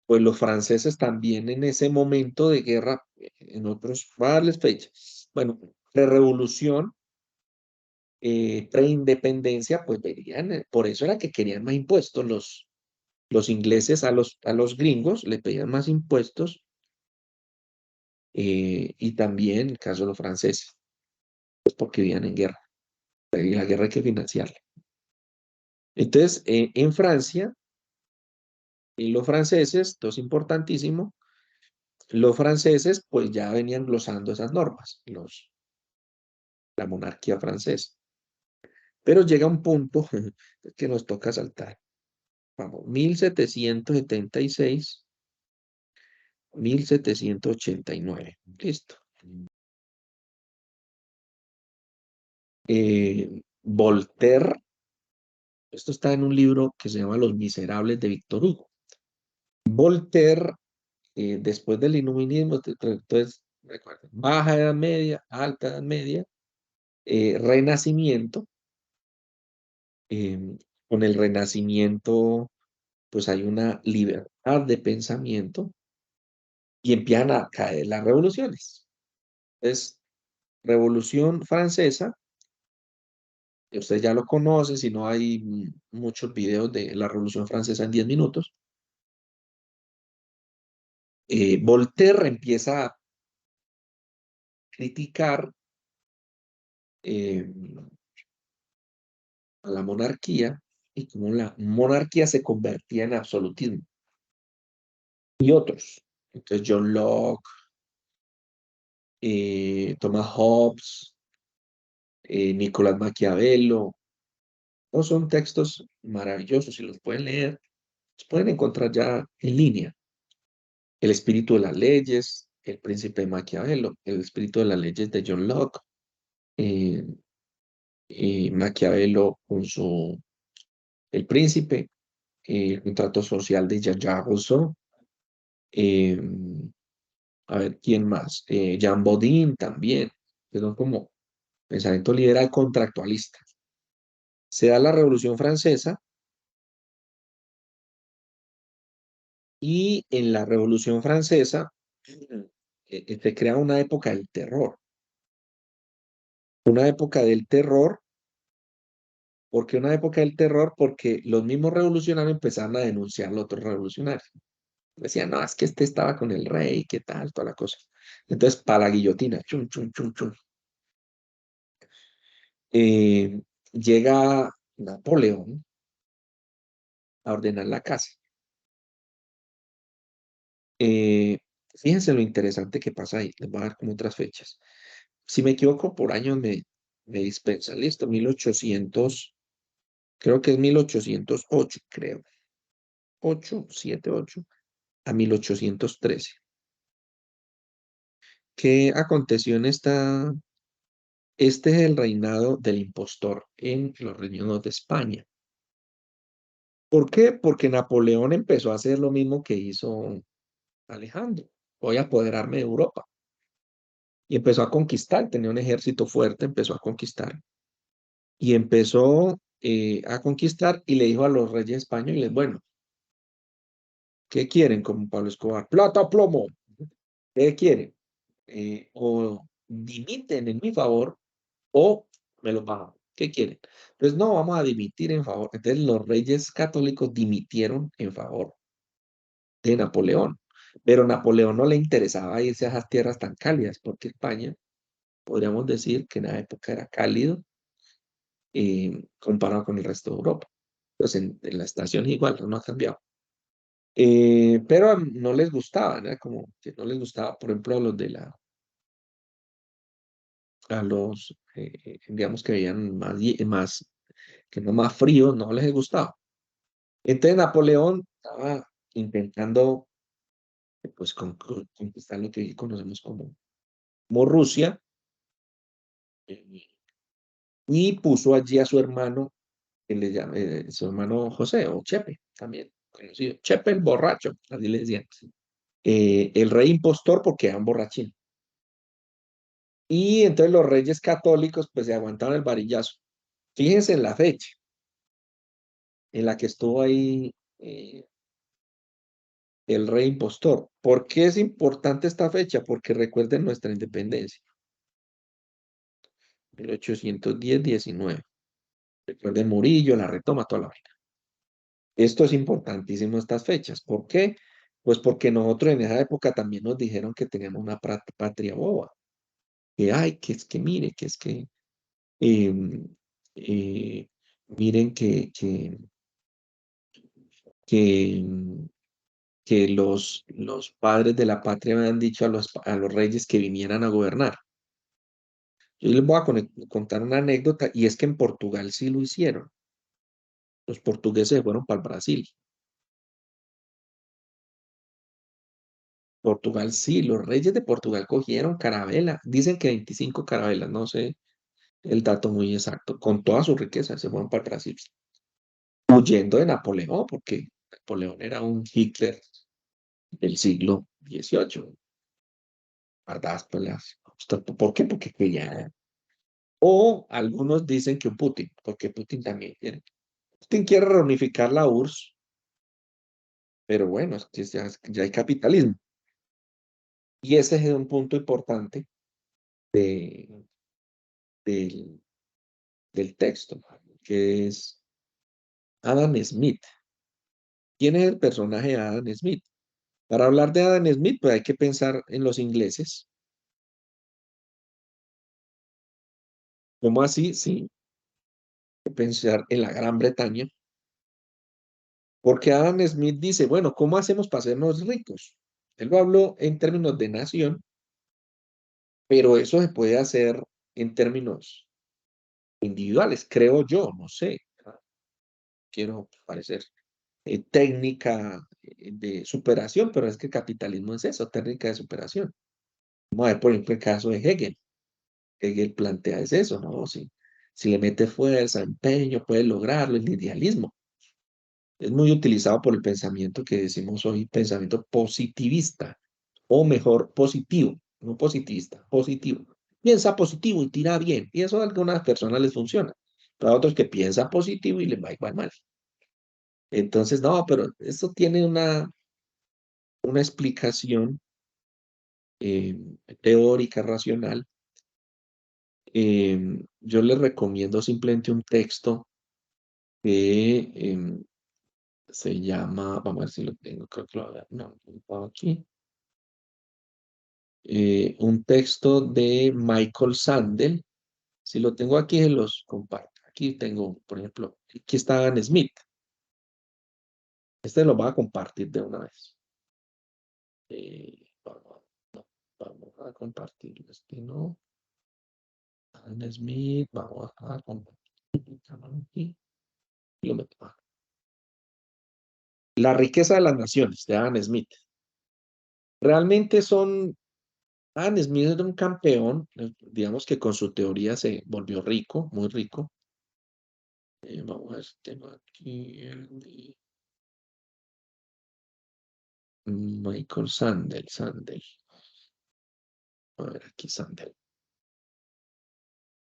pues los franceses también en ese momento de guerra, en otros, varias fechas, bueno, pre-revolución, pre-independencia, pues verían, por eso era que querían más impuestos Los ingleses a los gringos le pedían más impuestos y también, en el caso de los franceses, pues porque vivían en guerra. Y la guerra hay que financiarla. Entonces, en Francia, y los franceses, esto es importantísimo, los franceses pues ya venían glosando esas normas, la monarquía francesa. Pero llega un punto que nos toca saltar. Vamos, 1776, 1789. Listo. Voltaire, esto está en un libro que se llama Los Miserables de Víctor Hugo. Voltaire, después del iluminismo, entonces, recuerden, baja edad media, alta edad media, renacimiento. Con el renacimiento, pues hay una libertad de pensamiento y empiezan a caer las revoluciones. Entonces, Revolución Francesa, que usted ya lo conoce, si no hay muchos videos de la Revolución Francesa en 10 minutos. Voltaire empieza a criticar eh, a la monarquía y cómo la monarquía se convertía en absolutismo. Y otros. Entonces, John Locke, Thomas Hobbes, Nicolás Maquiavelo. No son textos maravillosos, si los pueden leer, los pueden encontrar ya en línea. El espíritu de las leyes, El príncipe de Maquiavelo, El espíritu de las leyes de John Locke, eh, y Maquiavelo con su El príncipe, el contrato social de Jean-Jacques Rousseau, eh, a ver, ¿quién más? Jean Bodin también, que son como pensamiento liberal contractualista. Se da la Revolución Francesa y en la Revolución Francesa se crea una época del terror. Una época del terror. ¿Por qué una época del terror? Porque los mismos revolucionarios empezaron a denunciar a los otros revolucionarios. Decían, no, es que este estaba con el rey, qué tal, toda la cosa. Entonces, para la guillotina, chum, chum, chum, chum. Eh, Llega Napoleón a ordenar la casa. Eh, Fíjense lo interesante que pasa ahí. Les voy a dar como otras fechas. Si me equivoco, por años me dispensan. Listo, 1800, creo que es 1808, creo. 878 a 1813. ¿Qué aconteció en esta? Este es el reinado del impostor en los reinos de España. ¿Por qué? Porque Napoleón empezó a hacer lo mismo que hizo Alejandro. Voy a apoderarme de Europa. Y empezó a conquistar, tenía un ejército fuerte, empezó a conquistar. Y empezó a conquistar y le dijo a los reyes españoles, bueno, ¿qué quieren como Pablo Escobar? Plata, plomo. ¿Qué quieren? O dimiten en mi favor o me los bajan. ¿Qué quieren? Entonces, no, vamos a dimitir en favor. Entonces, los reyes católicos dimitieron en favor de Napoleón. Pero a Napoleón no le interesaba irse a esas tierras tan cálidas, porque España, podríamos decir que en la época era cálido comparado con el resto de Europa. Pues en la estación igual, no ha cambiado. Pero no les gustaba, era como que no les gustaba, por ejemplo, a los de digamos que veían más, que no más fríos, no les gustaba. Entonces Napoleón estaba intentando pues conquistar lo que hoy conocemos como Rusia eh, y puso allí a su hermano, que le llama, su hermano José o Chepe, también conocido, Chepe el borracho, así le decían. El rey impostor porque eran borrachín. Y entonces los reyes católicos pues se aguantaron el varillazo. Fíjense en la fecha en la que estuvo ahí el rey impostor. ¿Por qué es importante esta fecha? Porque recuerden nuestra independencia. 1810-19. Recuerden Murillo, la retoma, toda la vaina. Esto es importantísimo, estas fechas. ¿Por qué? Pues porque nosotros en esa época también nos dijeron que teníamos una patria boba. Que ay, que es que mire, que es que em, eh, miren que, que los padres de la patria me han dicho a los reyes que vinieran a gobernar. Yo les voy a contar una anécdota y es que en Portugal sí lo hicieron. Los portugueses se fueron para el Brasil. Portugal sí, los reyes de Portugal cogieron carabela. Dicen que 25 carabelas, no sé el dato muy exacto. Con toda su riqueza se fueron para el Brasil. Huyendo de Napoleón, porque Napoleón era un Hitler del siglo XVIII. Guardadas peleas. ¿Por qué? Porque quería. O algunos dicen que un Putin, porque Putin también quiere. Putin quiere reunificar la URSS, pero bueno, es que ya hay capitalismo. Y ese es un punto importante de, del, del texto, que es Adam Smith. ¿Quién es el personaje de Adam Smith? Para hablar de Adam Smith, pues hay que pensar en los ingleses. ¿Cómo así? Sí, hay que pensar en la Gran Bretaña. Porque Adam Smith dice, bueno, ¿cómo hacemos para hacernos ricos? Él lo habló en términos de nación, pero eso se puede hacer en términos individuales, creo yo, no sé, quiero parecer técnica de superación, pero es que el capitalismo es eso, técnica de superación. Vamos a ver, por ejemplo, el caso de Hegel. Hegel plantea es eso, ¿no? Si le mete fuerza, empeño, puede lograrlo, el idealismo. Es muy utilizado por el pensamiento que decimos hoy, pensamiento positivista, o mejor, positivo, no positivista, positivo. Piensa positivo y tira bien, y eso a algunas personas les funciona, pero a otros que piensan positivo y les va igual mal. Entonces, no, pero esto tiene una explicación eh, teórica, racional. Yo les recomiendo simplemente un texto que se llama, vamos a ver si lo tengo, creo que lo había, no, no, aquí. Un texto de Michael Sandel. Si lo tengo aquí, se los comparto. Aquí tengo, por ejemplo, aquí está Adam Smith. Este lo voy a compartir de una vez. Vamos, no, vamos a compartir. Este no. Adam Smith, vamos a compartir. Aquí, lo meto. La riqueza de las naciones, de Adam Smith. Realmente son, Adam Smith era un campeón, digamos que con su teoría se volvió rico, muy rico. Vamos a ver si tengo aquí el de Michael Sandel. A ver, aquí Sandel.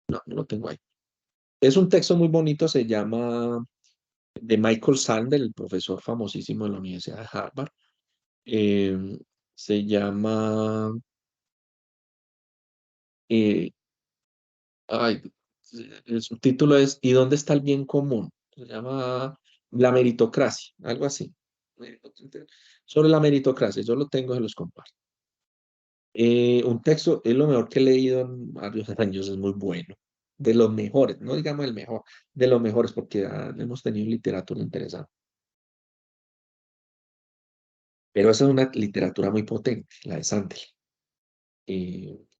No, no lo tengo ahí. Es un texto muy bonito, se llama de Michael Sandel, el profesor famosísimo de la Universidad de Harvard. Eh, Se llama, eh, ay, el subtítulo es ¿Y dónde está el bien común? Se llama La meritocracia, algo así. Sobre la meritocracia, yo lo tengo, se los comparto. Un texto es lo mejor que he leído en varios años, es muy bueno. De los mejores, no digamos el mejor, de los mejores, porque hemos tenido literatura interesante. Pero esa es una literatura muy potente, la de Sandel,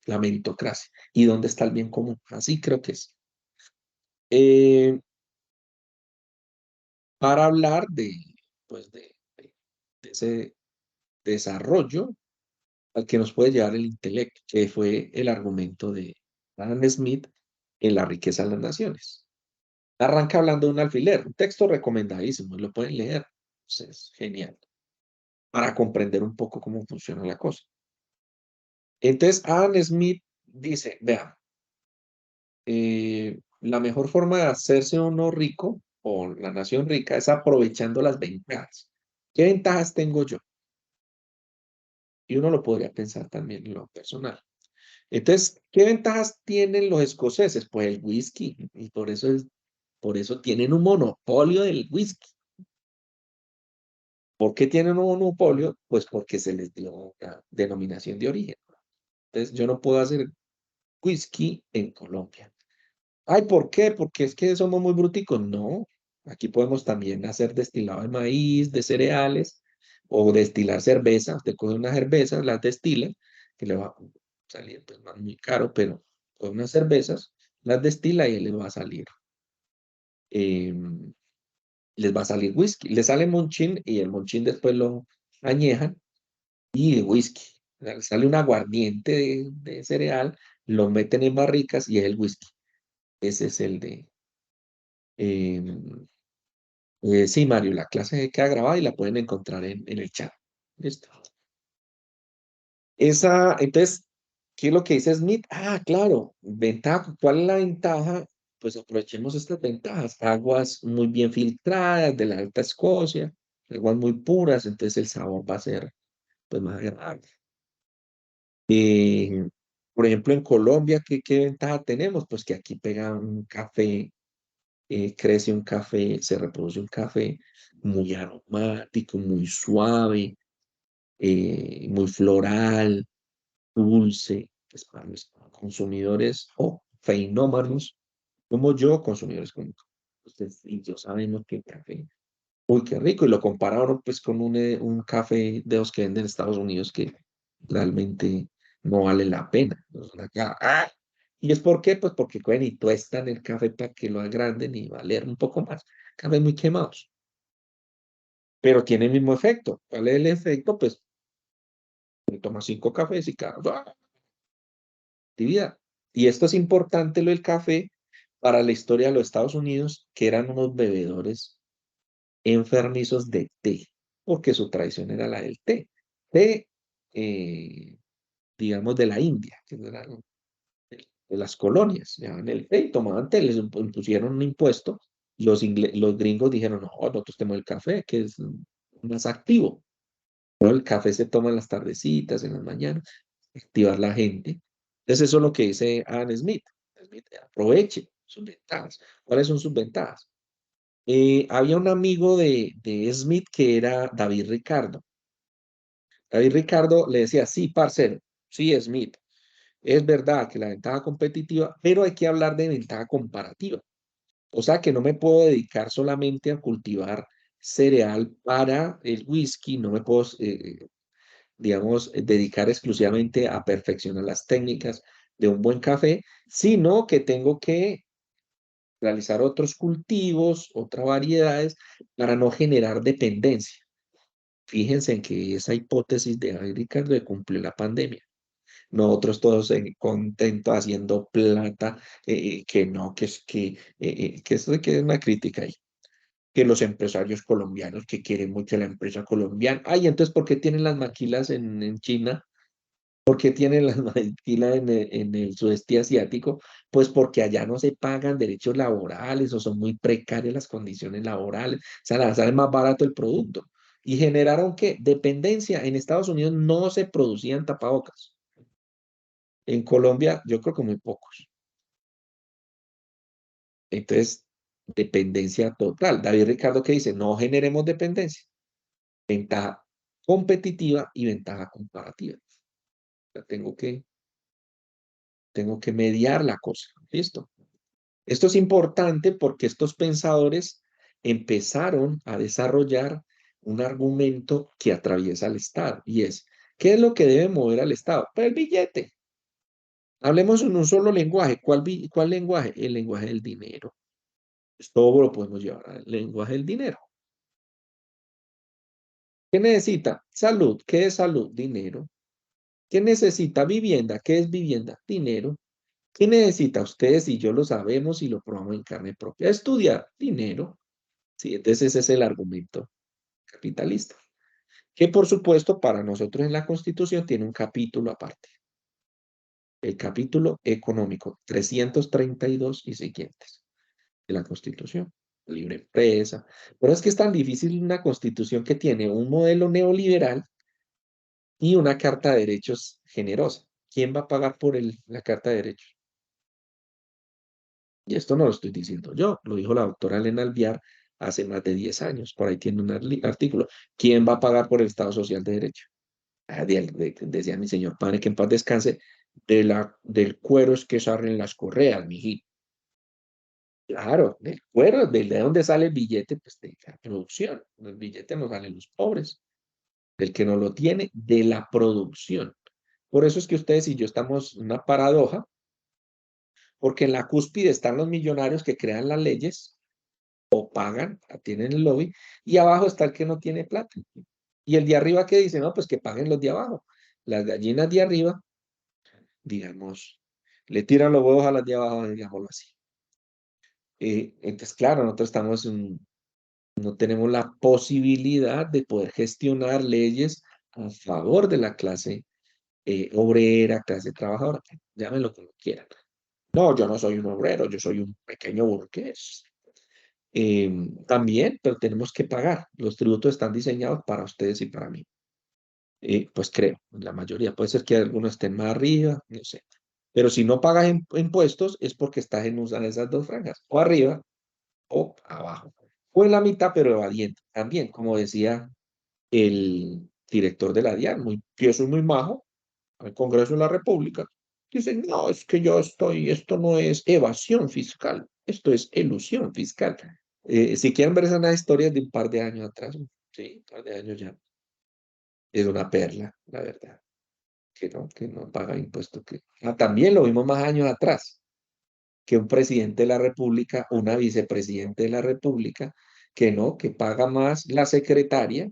la meritocracia. ¿Y dónde está el bien común? Así creo que es. Eh, para hablar pues de ese desarrollo al que nos puede llevar el intelecto, que fue el argumento de Adam Smith en La riqueza de las naciones. Arranca hablando de un alfiler, un texto recomendadísimo, lo pueden leer. Es genial para comprender un poco cómo funciona la cosa. Entonces, Adam Smith dice, vean, la mejor forma de hacerse uno rico o la nación rica es aprovechando las ventajas. ¿Qué ventajas tengo yo? Y uno lo podría pensar también en lo personal. Entonces, ¿qué ventajas tienen los escoceses? Pues el whisky, y por eso tienen un monopolio del whisky. ¿Por qué tienen un monopolio? Pues porque se les dio una denominación de origen. Entonces, yo no puedo hacer whisky en Colombia. Ay, ¿por qué? Porque es que somos muy bruticos. No, aquí podemos también hacer destilado de maíz, de cereales, o destilar cerveza. Usted coge unas cervezas, las destila, que le va a salir pues más muy caro, pero con unas cervezas, las destila y les va a salir, em, les va a salir whisky. Le sale monchín y el monchín después lo añejan y whisky. O sea, le sale un aguardiente de cereal, lo meten en barricas y es el whisky. Ese es el de... em, sí, Mario, la clase queda grabada y la pueden encontrar en el chat. Listo. Entonces, ¿qué es lo que dice Smith? Ah, claro, ventaja. ¿Cuál es la ventaja? Pues aprovechemos estas ventajas. Aguas muy bien filtradas de la Alta Escocia, aguas muy puras, entonces el sabor va a ser pues más agradable. Eh, por ejemplo, en Colombia, ¿qué ventaja tenemos? Pues que aquí pega un café, crece un café, se reproduce un café muy aromático, muy suave, muy floral, dulce, pues para los consumidores o feinómanos, como yo, consumidores como ustedes y yo sabemos que el café, uy, qué rico, y lo compararon pues con un café de los que venden en Estados Unidos que realmente no vale la pena. ¿No? Son acá, ¡ah! ¿Y es por qué? Pues porque cogen y tuestan el café para que lo agranden y valer un poco más. Cafés muy quemados, pero tiene el mismo efecto. ¿Cuál es el efecto? Pues me tomas 5 cafés y cada actividad. Y esto es importante, lo del café, para la historia de los Estados Unidos, que eran unos bebedores enfermizos de té, porque su tradición era la del té. Té, eh, digamos, de la India, que era de las colonias, llevaban el té y tomaban té, les impusieron un impuesto. Los gringos dijeron, no, nosotros tenemos el café, que es más activo. Pero el café se toma en las tardecitas, en las mañanas, activar la gente. Entonces, eso es lo que dice Adam Smith. Smith, aproveche sus ventajas. ¿Cuáles son sus ventajas? Había un amigo de Smith que era David Ricardo. David Ricardo le decía, sí, parcero, sí, Smith, es verdad que la ventaja competitiva, pero hay que hablar de ventaja comparativa. O sea que no me puedo dedicar solamente a cultivar cereal para el whisky, no me puedo digamos, dedicar exclusivamente a perfeccionar las técnicas de un buen café, sino que tengo que realizar otros cultivos, otras variedades, para no generar dependencia. Fíjense en que esa hipótesis de David Ricardo de cumplió la pandemia. Nosotros todos contentos haciendo plata, que no, que eso que es una crítica ahí. Que los empresarios colombianos que quieren mucho la empresa colombiana. Ay, entonces, ¿por qué tienen las maquilas en China? ¿Por qué tienen la maquila en el sudeste asiático? Pues porque allá no se pagan derechos laborales o son muy precarias las condiciones laborales. O sea, les sale más barato el producto. ¿Y generaron qué? Dependencia. En Estados Unidos no se producían tapabocas. En Colombia, yo creo que muy pocos. Entonces, dependencia total. David Ricardo, ¿qué dice? No generemos dependencia. Ventaja competitiva y ventaja comparativa. O sea, tengo que mediar la cosa. ¿Listo? Esto es importante porque estos pensadores empezaron a desarrollar un argumento que atraviesa al Estado y es, ¿qué es lo que debe mover al Estado? Pues el billete. Hablemos en un solo lenguaje. ¿Cuál lenguaje? El lenguaje del dinero. Pues todo lo podemos llevar al lenguaje del dinero. ¿Qué necesita? Salud. ¿Qué es salud? Dinero. ¿Qué necesita? Vivienda. ¿Qué es vivienda? Dinero. ¿Qué necesita? Ustedes y yo lo sabemos y lo probamos en carne propia. Estudiar. Dinero. Sí, entonces ese es el argumento capitalista, que por supuesto para nosotros en la Constitución tiene un capítulo aparte, el capítulo económico 332 y siguientes de la Constitución, libre empresa. Pero es que es tan difícil una Constitución que tiene un modelo neoliberal y una Carta de Derechos generosa. ¿Quién va a pagar por la Carta de Derechos? Y esto no lo estoy diciendo yo, lo dijo la doctora Elena Alviar hace más de 10 años. Por ahí tiene un artículo. ¿Quién va a pagar por el Estado Social de Derecho? Decía mi señor padre, que en paz descanse, del cuero es que salen las correas, mijito. Claro, del cuero, de dónde sale el billete, pues de la producción. El billete no sale los pobres, del que no lo tiene, de la producción. Por eso es que ustedes y yo estamos en una paradoja, porque en la cúspide están los millonarios que crean las leyes o pagan, tienen el lobby, y abajo está el que no tiene plata. Y el de arriba que dice, no, pues que paguen los de abajo. Las gallinas de arriba, digamos, le tiran los huevos a las de abajo, digámoslo así. Entonces, claro, nosotros no tenemos la posibilidad de poder gestionar leyes a favor de la clase obrera, clase trabajadora, llámenlo como quieran. No, yo no soy un obrero, yo soy un pequeño burgués. También, pero tenemos que pagar. Los tributos están diseñados para ustedes y para mí. Pues creo, la mayoría. Puede ser que algunos estén más arriba, no sé. Pero si no pagas impuestos es porque estás en una de esas dos franjas, o arriba o abajo. O en la mitad, pero evadiendo. También, como decía el director de la DIAN, muy pioso y muy majo, al Congreso de la República, dicen, no, es que esto no es evasión fiscal, esto es elusión fiscal. Si quieren ver esas historias de un par de años atrás, sí, un par de años ya, es una perla, la verdad, que no paga impuestos. También lo vimos más años atrás, que un presidente de la República, una vicepresidente de la República, que paga más la secretaria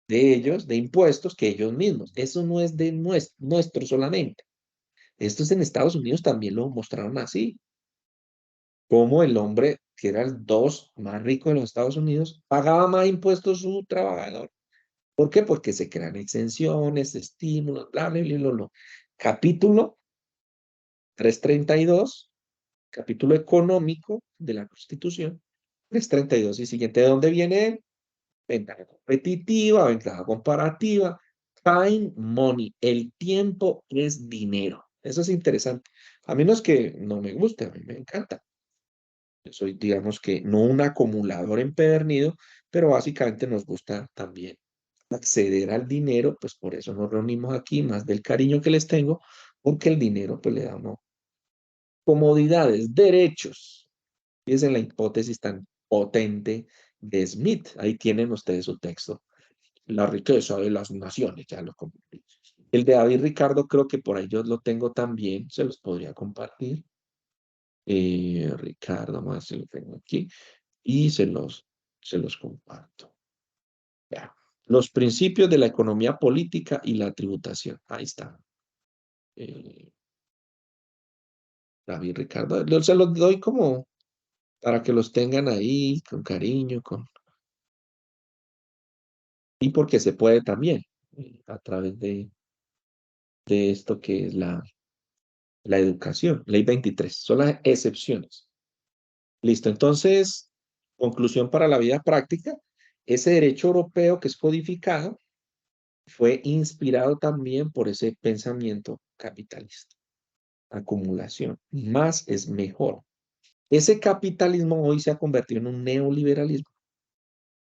de ellos, de impuestos, que ellos mismos. Eso no es de nuestro solamente. Estos en Estados Unidos también lo mostraron así, como el hombre que era el dos más rico de los Estados Unidos pagaba más impuestos su trabajador. ¿Por qué? Porque se crean exenciones, estímulos, bla, bla, bla, bla, bla. Capítulo 332, capítulo económico de la Constitución, 332 y siguiente. ¿De dónde viene? Ventaja competitiva, ventaja comparativa, time, money. El tiempo es dinero. Eso es interesante. A menos que no me guste, a mí me encanta. Yo soy, digamos que, no un acumulador empedernido, pero básicamente nos gusta también acceder al dinero, pues por eso nos reunimos aquí, más del cariño que les tengo, porque el dinero pues le da uno comodidades, derechos. Fíjense en la hipótesis tan potente de Smith. Ahí tienen ustedes su texto. La riqueza de las naciones, ya lo compartí. El de David Ricardo creo que por ahí yo lo tengo también, se los podría compartir. Ricardo, más se lo tengo aquí y se los comparto. Ya. Los principios de la economía política y la tributación. Ahí está. Eh, David Ricardo. Se los doy como para que los tengan ahí con cariño, y porque se puede también a través de esto que es la educación. Ley 23. Son las excepciones. Listo. Entonces, conclusión para la vida práctica. Ese derecho europeo que es codificado fue inspirado también por ese pensamiento capitalista. Acumulación. Más es mejor. Ese capitalismo hoy se ha convertido en un neoliberalismo.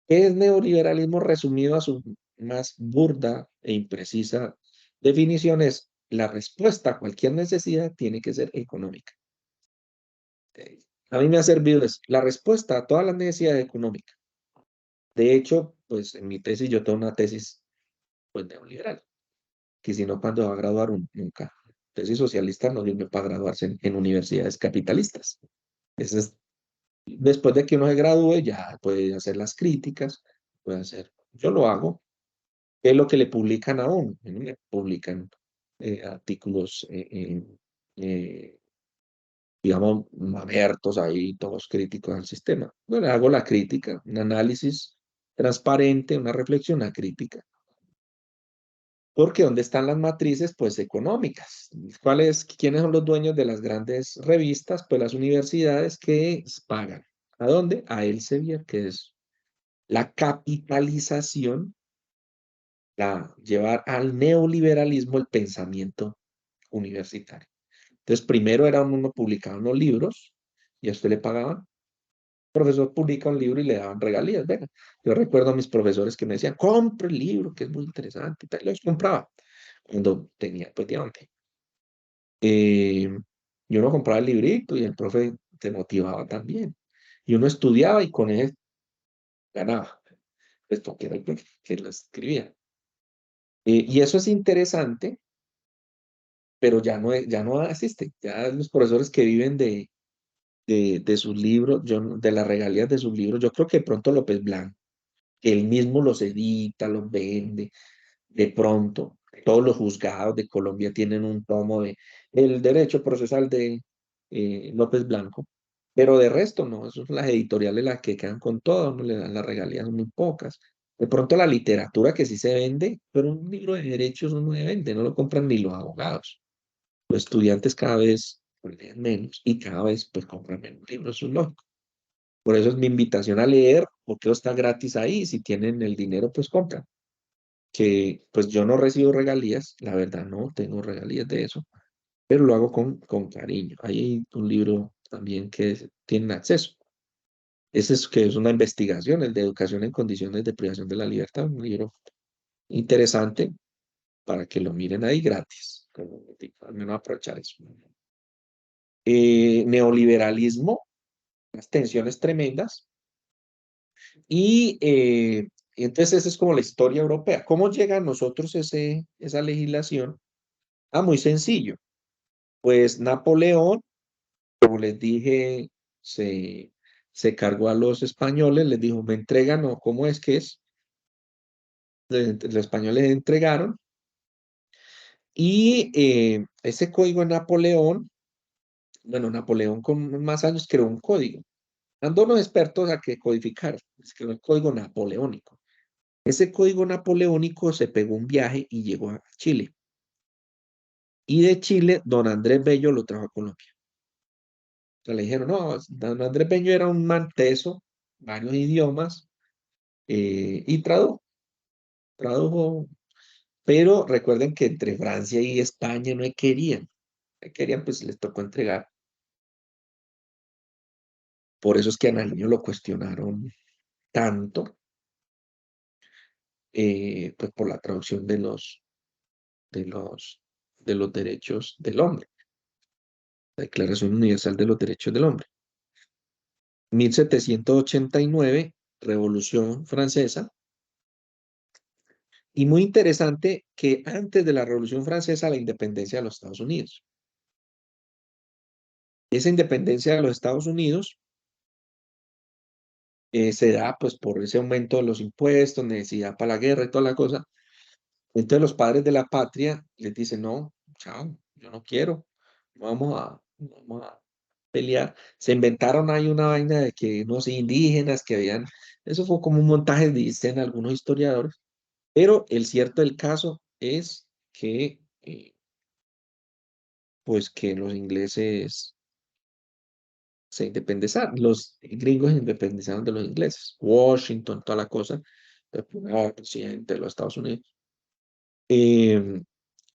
¿Qué es neoliberalismo resumido a su más burda e imprecisa definición? Es la respuesta a cualquier necesidad tiene que ser económica. A mí me ha servido eso. La respuesta a todas las necesidades económicas. De hecho, pues en mi tesis yo tengo una tesis pues neoliberal, que si no, ¿cuándo va a graduar uno? Nunca. Tesis socialista no sirve para graduarse en universidades capitalistas. Eso es, después de que uno se gradúe, ya puede hacer las críticas, puede hacer, yo lo hago. ¿Qué es lo que le publican a uno? A mí me publican artículos, digamos, abiertos ahí, todos críticos al sistema. Bueno, hago la crítica, un análisis transparente, una reflexión, una crítica. Porque ¿dónde están las matrices? Pues económicas. ¿Quiénes son los dueños de las grandes revistas? Pues las universidades que pagan. ¿A dónde? A Elsevier, que es la capitalización, llevar al neoliberalismo el pensamiento universitario. Entonces, primero era uno publicaba unos libros y a usted le pagaban profesor publica un libro y le daban regalías. Venga, yo recuerdo a mis profesores que me decían, compre el libro, que es muy interesante, y tal, los compraba cuando tenía, pues, de dónde. Eh, y uno compraba el librito y el profe te motivaba también. Y uno estudiaba y con él ganaba, pues porque era el profe que lo escribía. Y eso es interesante, pero ya no existe. Ya los profesores que viven de sus libros, de las regalías de sus libros, yo creo que de pronto López Blanco, que él mismo los edita, los vende, de pronto. Todos los juzgados de Colombia tienen un tomo de el derecho procesal de López Blanco, pero de resto no, eso son las editoriales las que quedan con todo, no le dan las regalías muy pocas. De pronto la literatura que sí se vende, pero un libro de derechos no se vende, no lo compran ni los abogados. Los estudiantes cada vez pues, leen menos y cada vez pues compran menos libros, eso es lógico. Por eso es mi invitación a leer, porque eso está gratis ahí, si tienen el dinero pues compran. Que pues yo no recibo regalías, la verdad no tengo regalías de eso, pero lo hago con cariño. Hay un libro también que tienen acceso. Ese es que es una investigación, el de educación en condiciones de privación de la libertad, un libro interesante para que lo miren ahí gratis. Como, al menos aprovechar eso. Neoliberalismo, las tensiones tremendas. Y entonces esa es como la historia europea. ¿Cómo llega a nosotros esa legislación? Ah, muy sencillo. Pues Napoleón, como les dije, se, se cargó a los españoles, les dijo, me entregan o cómo es que es. Los españoles entregaron y ese código de Napoleón, bueno, Napoleón con más años creó un código. Mandó unos expertos a que codificar, creó el código napoleónico. Ese código napoleónico se pegó un viaje y llegó a Chile. Y de Chile, don Andrés Bello lo trajo a Colombia. O sea, le dijeron, no, don Andrés Bello era un man teso, varios idiomas, y tradujo, pero recuerden que entre Francia y España no querían, pues les tocó entregar. Por eso es que a Nariño lo cuestionaron tanto, pues por la traducción de los, de los derechos del hombre, la Declaración Universal de los Derechos del Hombre. 1789, Revolución Francesa. Y muy interesante que antes de la Revolución Francesa, la independencia de los Estados Unidos. Esa independencia de los Estados Unidos se da pues por ese aumento de los impuestos, necesidad para la guerra y toda la cosa. Entonces los padres de la patria les dicen, no, chao, yo no quiero, vamos a pelear. Se inventaron ahí una vaina de que unos indígenas que habían, eso fue como un montaje, dicen algunos historiadores, pero el cierto del caso es que, pues que los ingleses se independizaron, los gringos se independizaron de los ingleses, Washington, toda la cosa, el primer presidente de los Estados Unidos. Em,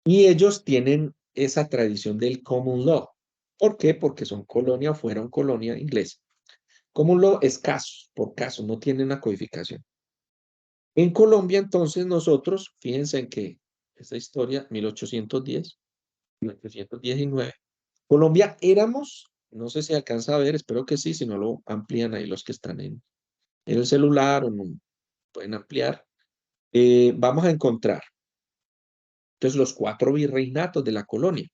y ellos tienen esa tradición del common law. ¿Por qué? Porque son colonia, fueron colonia inglesa. Common law es casos, por casos, no tiene una codificación. En Colombia, entonces, nosotros, fíjense en que esta historia, 1810, 1819, Colombia éramos, no sé si alcanza a ver, espero que sí, si no lo amplían ahí los que están en el celular o no pueden ampliar. Vamos a encontrar, entonces, los cuatro virreinatos de la colonia.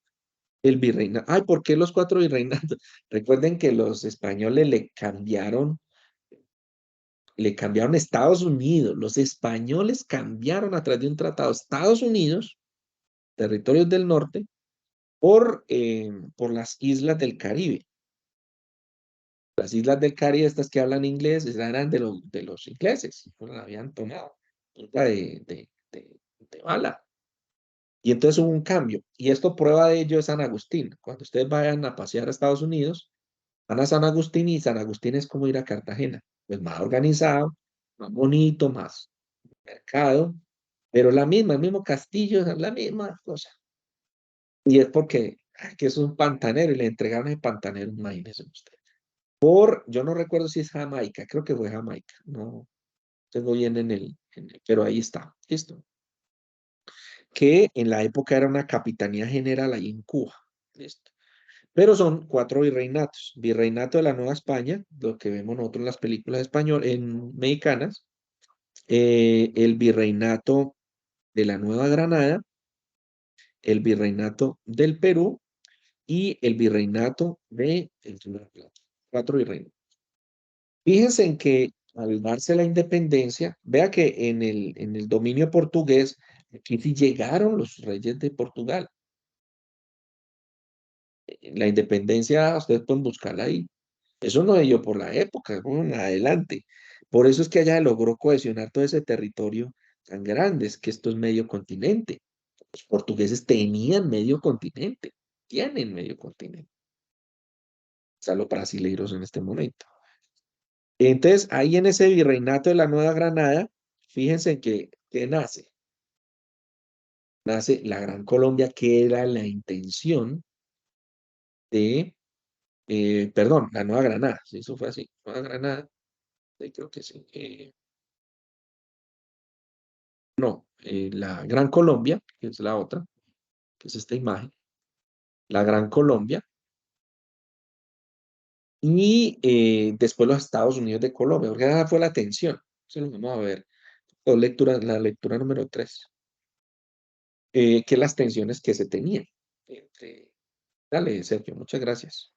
El virreinato. Ay, ¿por qué los cuatro virreinatos? Recuerden que los españoles le cambiaron Estados Unidos. Los españoles cambiaron a través de un tratado Estados Unidos, territorios del norte, por las islas del Caribe. Las islas del Caribe, estas que hablan inglés, eran de los ingleses, pues, las habían tomado punta de bala. Y entonces hubo un cambio. Y esto prueba de ello es San Agustín. Cuando ustedes vayan a pasear a Estados Unidos, van a San Agustín y San Agustín es como ir a Cartagena. Pues más organizado, más bonito, más mercado, pero la misma, el mismo castillo, es la misma cosa. Y es porque que es un pantanero y le entregaron el pantanero, imagínense usted. yo no recuerdo si es Jamaica, creo que fue Jamaica, no tengo bien pero ahí está, listo. Que en la época era una capitanía general ahí en Cuba, listo. Pero son cuatro virreinatos. Virreinato de la Nueva España, lo que vemos nosotros en las películas mexicanas, el virreinato de la Nueva Granada, el virreinato del Perú y el virreinato de el Río de la Plata. Cuatro virreinatos. Fíjense en que al darse la independencia, vea que en el dominio portugués, aquí sí llegaron los reyes de Portugal. La independencia, ustedes pueden buscarla ahí. Eso no dio por la época, bueno, en adelante. Por eso es que allá logró cohesionar todo ese territorio tan grande, es que esto es medio continente. Los portugueses tenían medio continente, tienen medio continente, o sea, los brasileiros en este momento. Entonces, ahí en ese virreinato de la Nueva Granada, fíjense que nace la Gran Colombia, que era la intención de, perdón, la Nueva Granada, sí, eso fue así, Nueva Granada, sí, creo que sí. No, la Gran Colombia, que es la otra, que es esta imagen, la Gran Colombia, y después los Estados Unidos de Colombia, porque esa fue la tensión. Eso lo vamos a ver. La lectura número 3, que las tensiones que se tenían. Dale, Sergio, muchas gracias.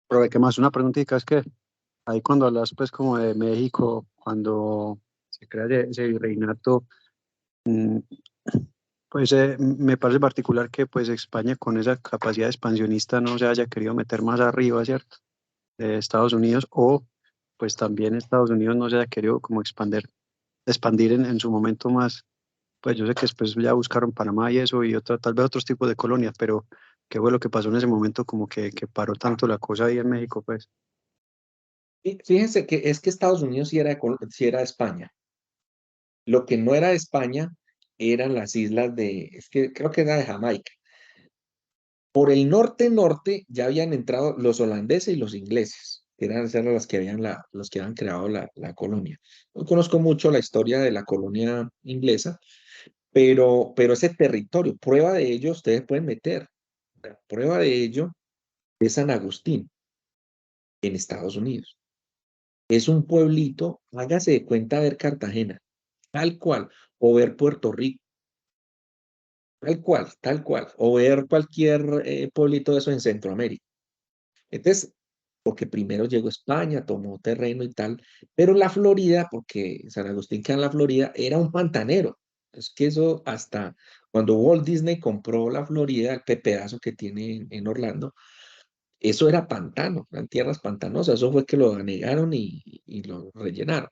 Pero de qué más, una preguntita, es que ahí cuando hablas pues como de México, cuando se crea ese virreinato, mm, pues me parece particular que pues España con esa capacidad expansionista no se haya querido meter más arriba, ¿cierto? De Estados Unidos, o pues también Estados Unidos no se haya querido como expandir en su momento más. Pues yo sé que después ya buscaron Panamá y eso y otra, tal vez otros tipos de colonias, pero qué fue lo que pasó en ese momento como que paró tanto la cosa ahí en México, pues. Y fíjense que es que Estados Unidos sí era España. Lo que no era España eran las islas es que creo que era de Jamaica. Por el norte ya habían entrado los holandeses y los ingleses, que eran los que los que habían creado la colonia. No conozco mucho la historia de la colonia inglesa, pero ese territorio, prueba de ello, ustedes pueden meter. La prueba de ello es San Agustín, en Estados Unidos. Es un pueblito, hágase de cuenta ver Cartagena, tal cual, o ver Puerto Rico, tal cual, o ver cualquier pueblito de eso en Centroamérica. Entonces, porque primero llegó España, tomó terreno y tal, pero la Florida, porque San Agustín queda en la Florida, era un pantanero. Es que eso hasta cuando Walt Disney compró la Florida, el pedazo que tiene en Orlando, eso era pantano, eran tierras pantanosas, eso fue que lo anegaron y lo rellenaron.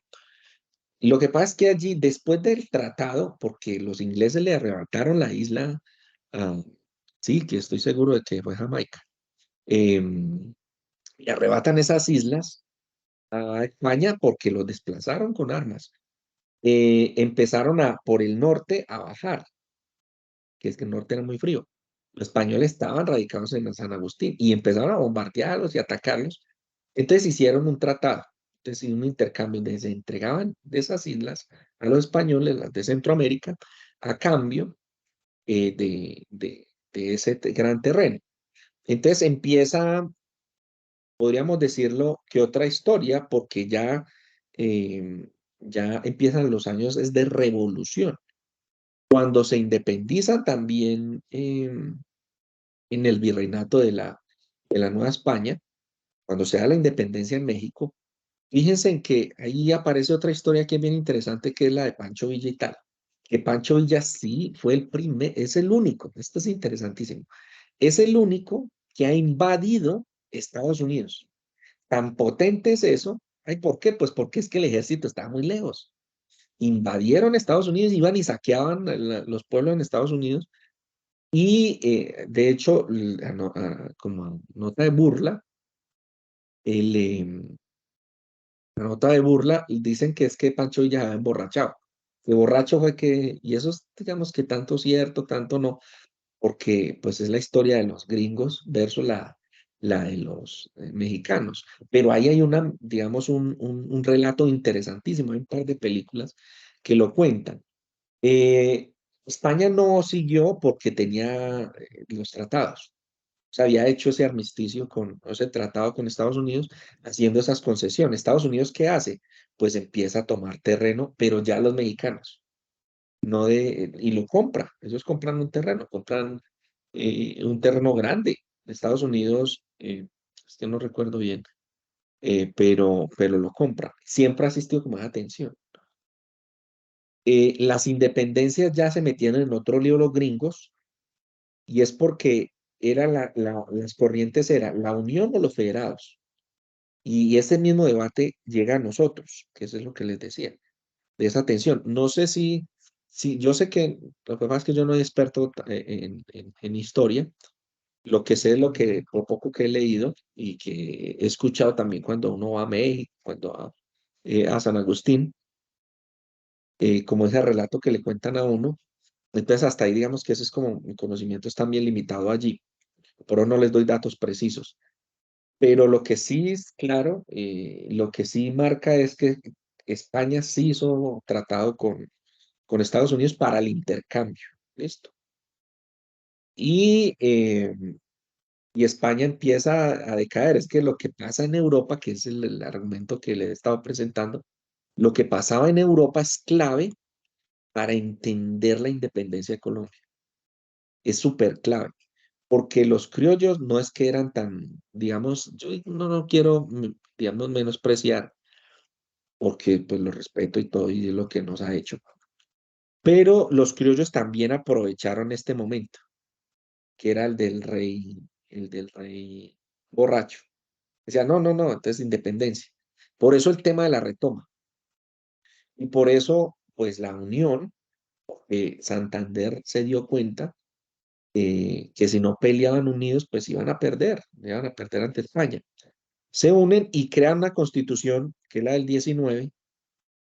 Lo que pasa es que allí, después del tratado, porque los ingleses le arrebataron la isla, a- sí, que estoy seguro de que fue Jamaica, em, le arrebatan esas islas a España porque los desplazaron con armas. Empezaron por el norte a bajar, que es que el norte era muy frío. Los españoles estaban radicados en San Agustín y empezaron a bombardearlos y atacarlos. Entonces hicieron un tratado, entonces un intercambio donde se entregaban de esas islas a los españoles, las de Centroamérica, a cambio de ese gran terreno. Entonces empieza, podríamos decirlo, que otra historia, porque ya empiezan los años es de revolución. Cuando se independiza también en el virreinato de la Nueva España, cuando se da la independencia en México, fíjense en que ahí aparece otra historia que es bien interesante, que es la de Pancho Villa y tal. Que Pancho Villa sí fue es el único, esto es interesantísimo, es el único que ha invadido Estados Unidos. Tan potente es eso. Ay, ¿por qué? Pues porque es que el ejército estaba muy lejos. Invadieron Estados Unidos, iban y saqueaban los pueblos en Estados Unidos. Y de hecho, como nota de burla, el, la nota de burla dicen que es que Pancho Villa había emborrachado. Que borracho fue y eso es, digamos que tanto cierto, tanto no, porque pues es la historia de los gringos versus la de los mexicanos. Pero ahí hay una, digamos, un relato interesantísimo, hay un par de películas que lo cuentan. Eh, España no siguió porque tenía los tratados. Se había hecho ese armisticio con, o ese tratado con Estados Unidos, haciendo esas concesiones. ¿Estados Unidos qué hace? Pues empieza a tomar terreno, pero ya los mexicanos, no de, y lo compra. Ellos compran un terreno, compran un terreno grande. Estados Unidos, es que no recuerdo bien, pero lo compra. Siempre ha asistido con más atención. Las independencias ya se metieron en otro lío los gringos, y es porque era las corrientes eran la unión o los federados. Y ese mismo debate llega a nosotros, que eso es lo que les decía, de esa tensión. No sé si yo sé que lo que pasa es que yo no soy experto en historia. Lo que sé es lo que, por poco que he leído y que he escuchado también cuando uno va a México, cuando va a San Agustín, como ese relato que le cuentan a uno. Entonces, hasta ahí digamos que ese es como mi conocimiento está bien limitado allí, pero no les doy datos precisos. Pero lo que sí es claro, lo que sí marca es que España sí hizo tratado con Estados Unidos para el intercambio. ¿Listo? Y, eh, y España empieza a decaer. Es que lo que pasa en Europa, que es el argumento que le he estado presentando, lo que pasaba en Europa es clave para entender la independencia de Colombia. Es súper clave. Porque los criollos no es que eran tan, digamos, yo no quiero, digamos, menospreciar, porque pues lo respeto y todo y es lo que nos ha hecho. Pero los criollos también aprovecharon este momento, que era el del rey borracho. Decía, no, entonces independencia. Por eso el tema de la retoma. Y por eso, pues la unión, Santander se dio cuenta que si no peleaban unidos, pues iban a perder ante España. Se unen y crean una constitución, que es la del 19,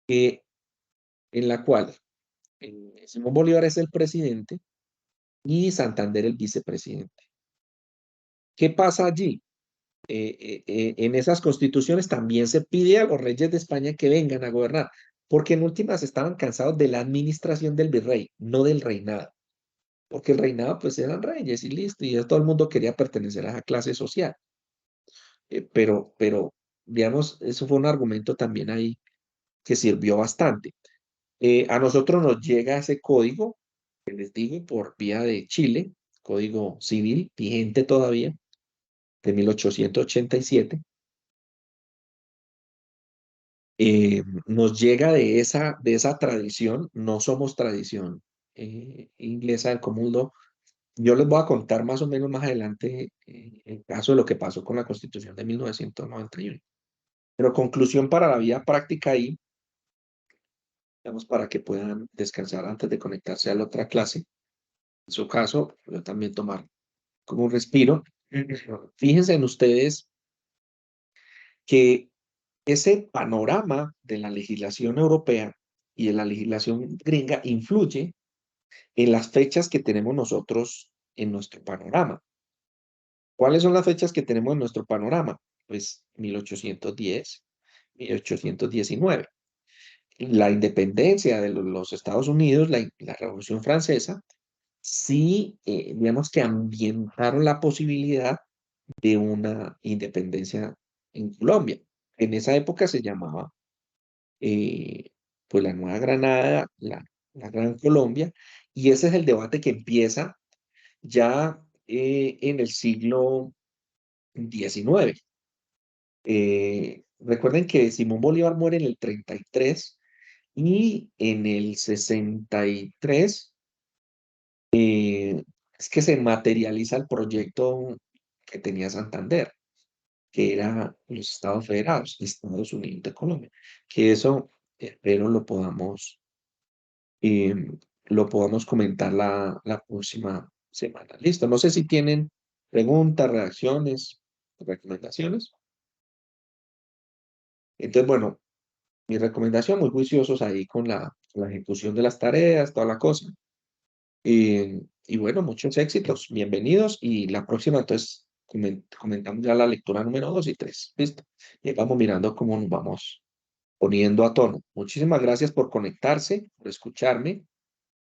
que, en la cual Simón Bolívar es el presidente y Santander el vicepresidente. ¿Qué pasa allí? En esas constituciones también se pide a los reyes de España que vengan a gobernar, porque en últimas estaban cansados de la administración del virrey, no del reinado, porque el reinado pues eran reyes y listo, y todo el mundo quería pertenecer a esa clase social. Pero, digamos, eso fue un argumento también ahí que sirvió bastante. A nosotros nos llega ese código, que les digo, por vía de Chile, código civil, vigente todavía, de 1887. Nos llega de esa tradición, no somos tradición inglesa del común. Yo les voy a contar más o menos más adelante el caso de lo que pasó con la Constitución de 1991. Pero conclusión para la vida práctica ahí, digamos, para que puedan descansar antes de conectarse a la otra clase. En su caso, yo también tomar como un respiro. Fíjense en ustedes que ese panorama de la legislación europea y de la legislación gringa influye en las fechas que tenemos nosotros en nuestro panorama. ¿Cuáles son las fechas que tenemos en nuestro panorama? Pues 1810, 1819. La independencia de los Estados Unidos, la Revolución Francesa, sí, digamos que ambientaron la posibilidad de una independencia en Colombia. En esa época se llamaba eh, pues la Nueva Granada, la Gran Colombia, y ese es el debate que empieza ya en el siglo XIX. Recuerden que Simón Bolívar muere en el 33 y en el 63 es que se materializa el proyecto que tenía Santander, que era los Estados Federados, Estados Unidos de Colombia, que eso espero eh, lo podamos comentar la próxima semana. Listo, no sé si tienen preguntas, reacciones, recomendaciones. Entonces, bueno, mi recomendación, muy juiciosos ahí con la ejecución de las tareas, toda la cosa. Y bueno, muchos éxitos, bienvenidos y la próxima entonces comentamos ya la lectura número 2 y 3. ¿Listo? Y vamos mirando cómo nos vamos poniendo a tono. Muchísimas gracias por conectarse, por escucharme.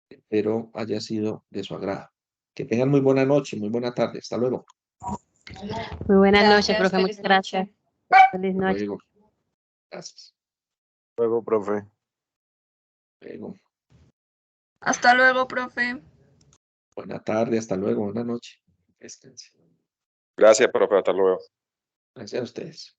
Espero haya sido de su agrado. Que tengan muy buena noche, muy buena tarde. Hasta luego. Muy buenas noches, Gracias, profe. feliz Muchas gracias. Feliz Hasta noche. luego. Gracias. Luego, profe. Luego. Hasta luego, profe. Buena tarde, hasta luego, buena noche. Descanse. Gracias, profe. Hasta luego. Gracias a ustedes.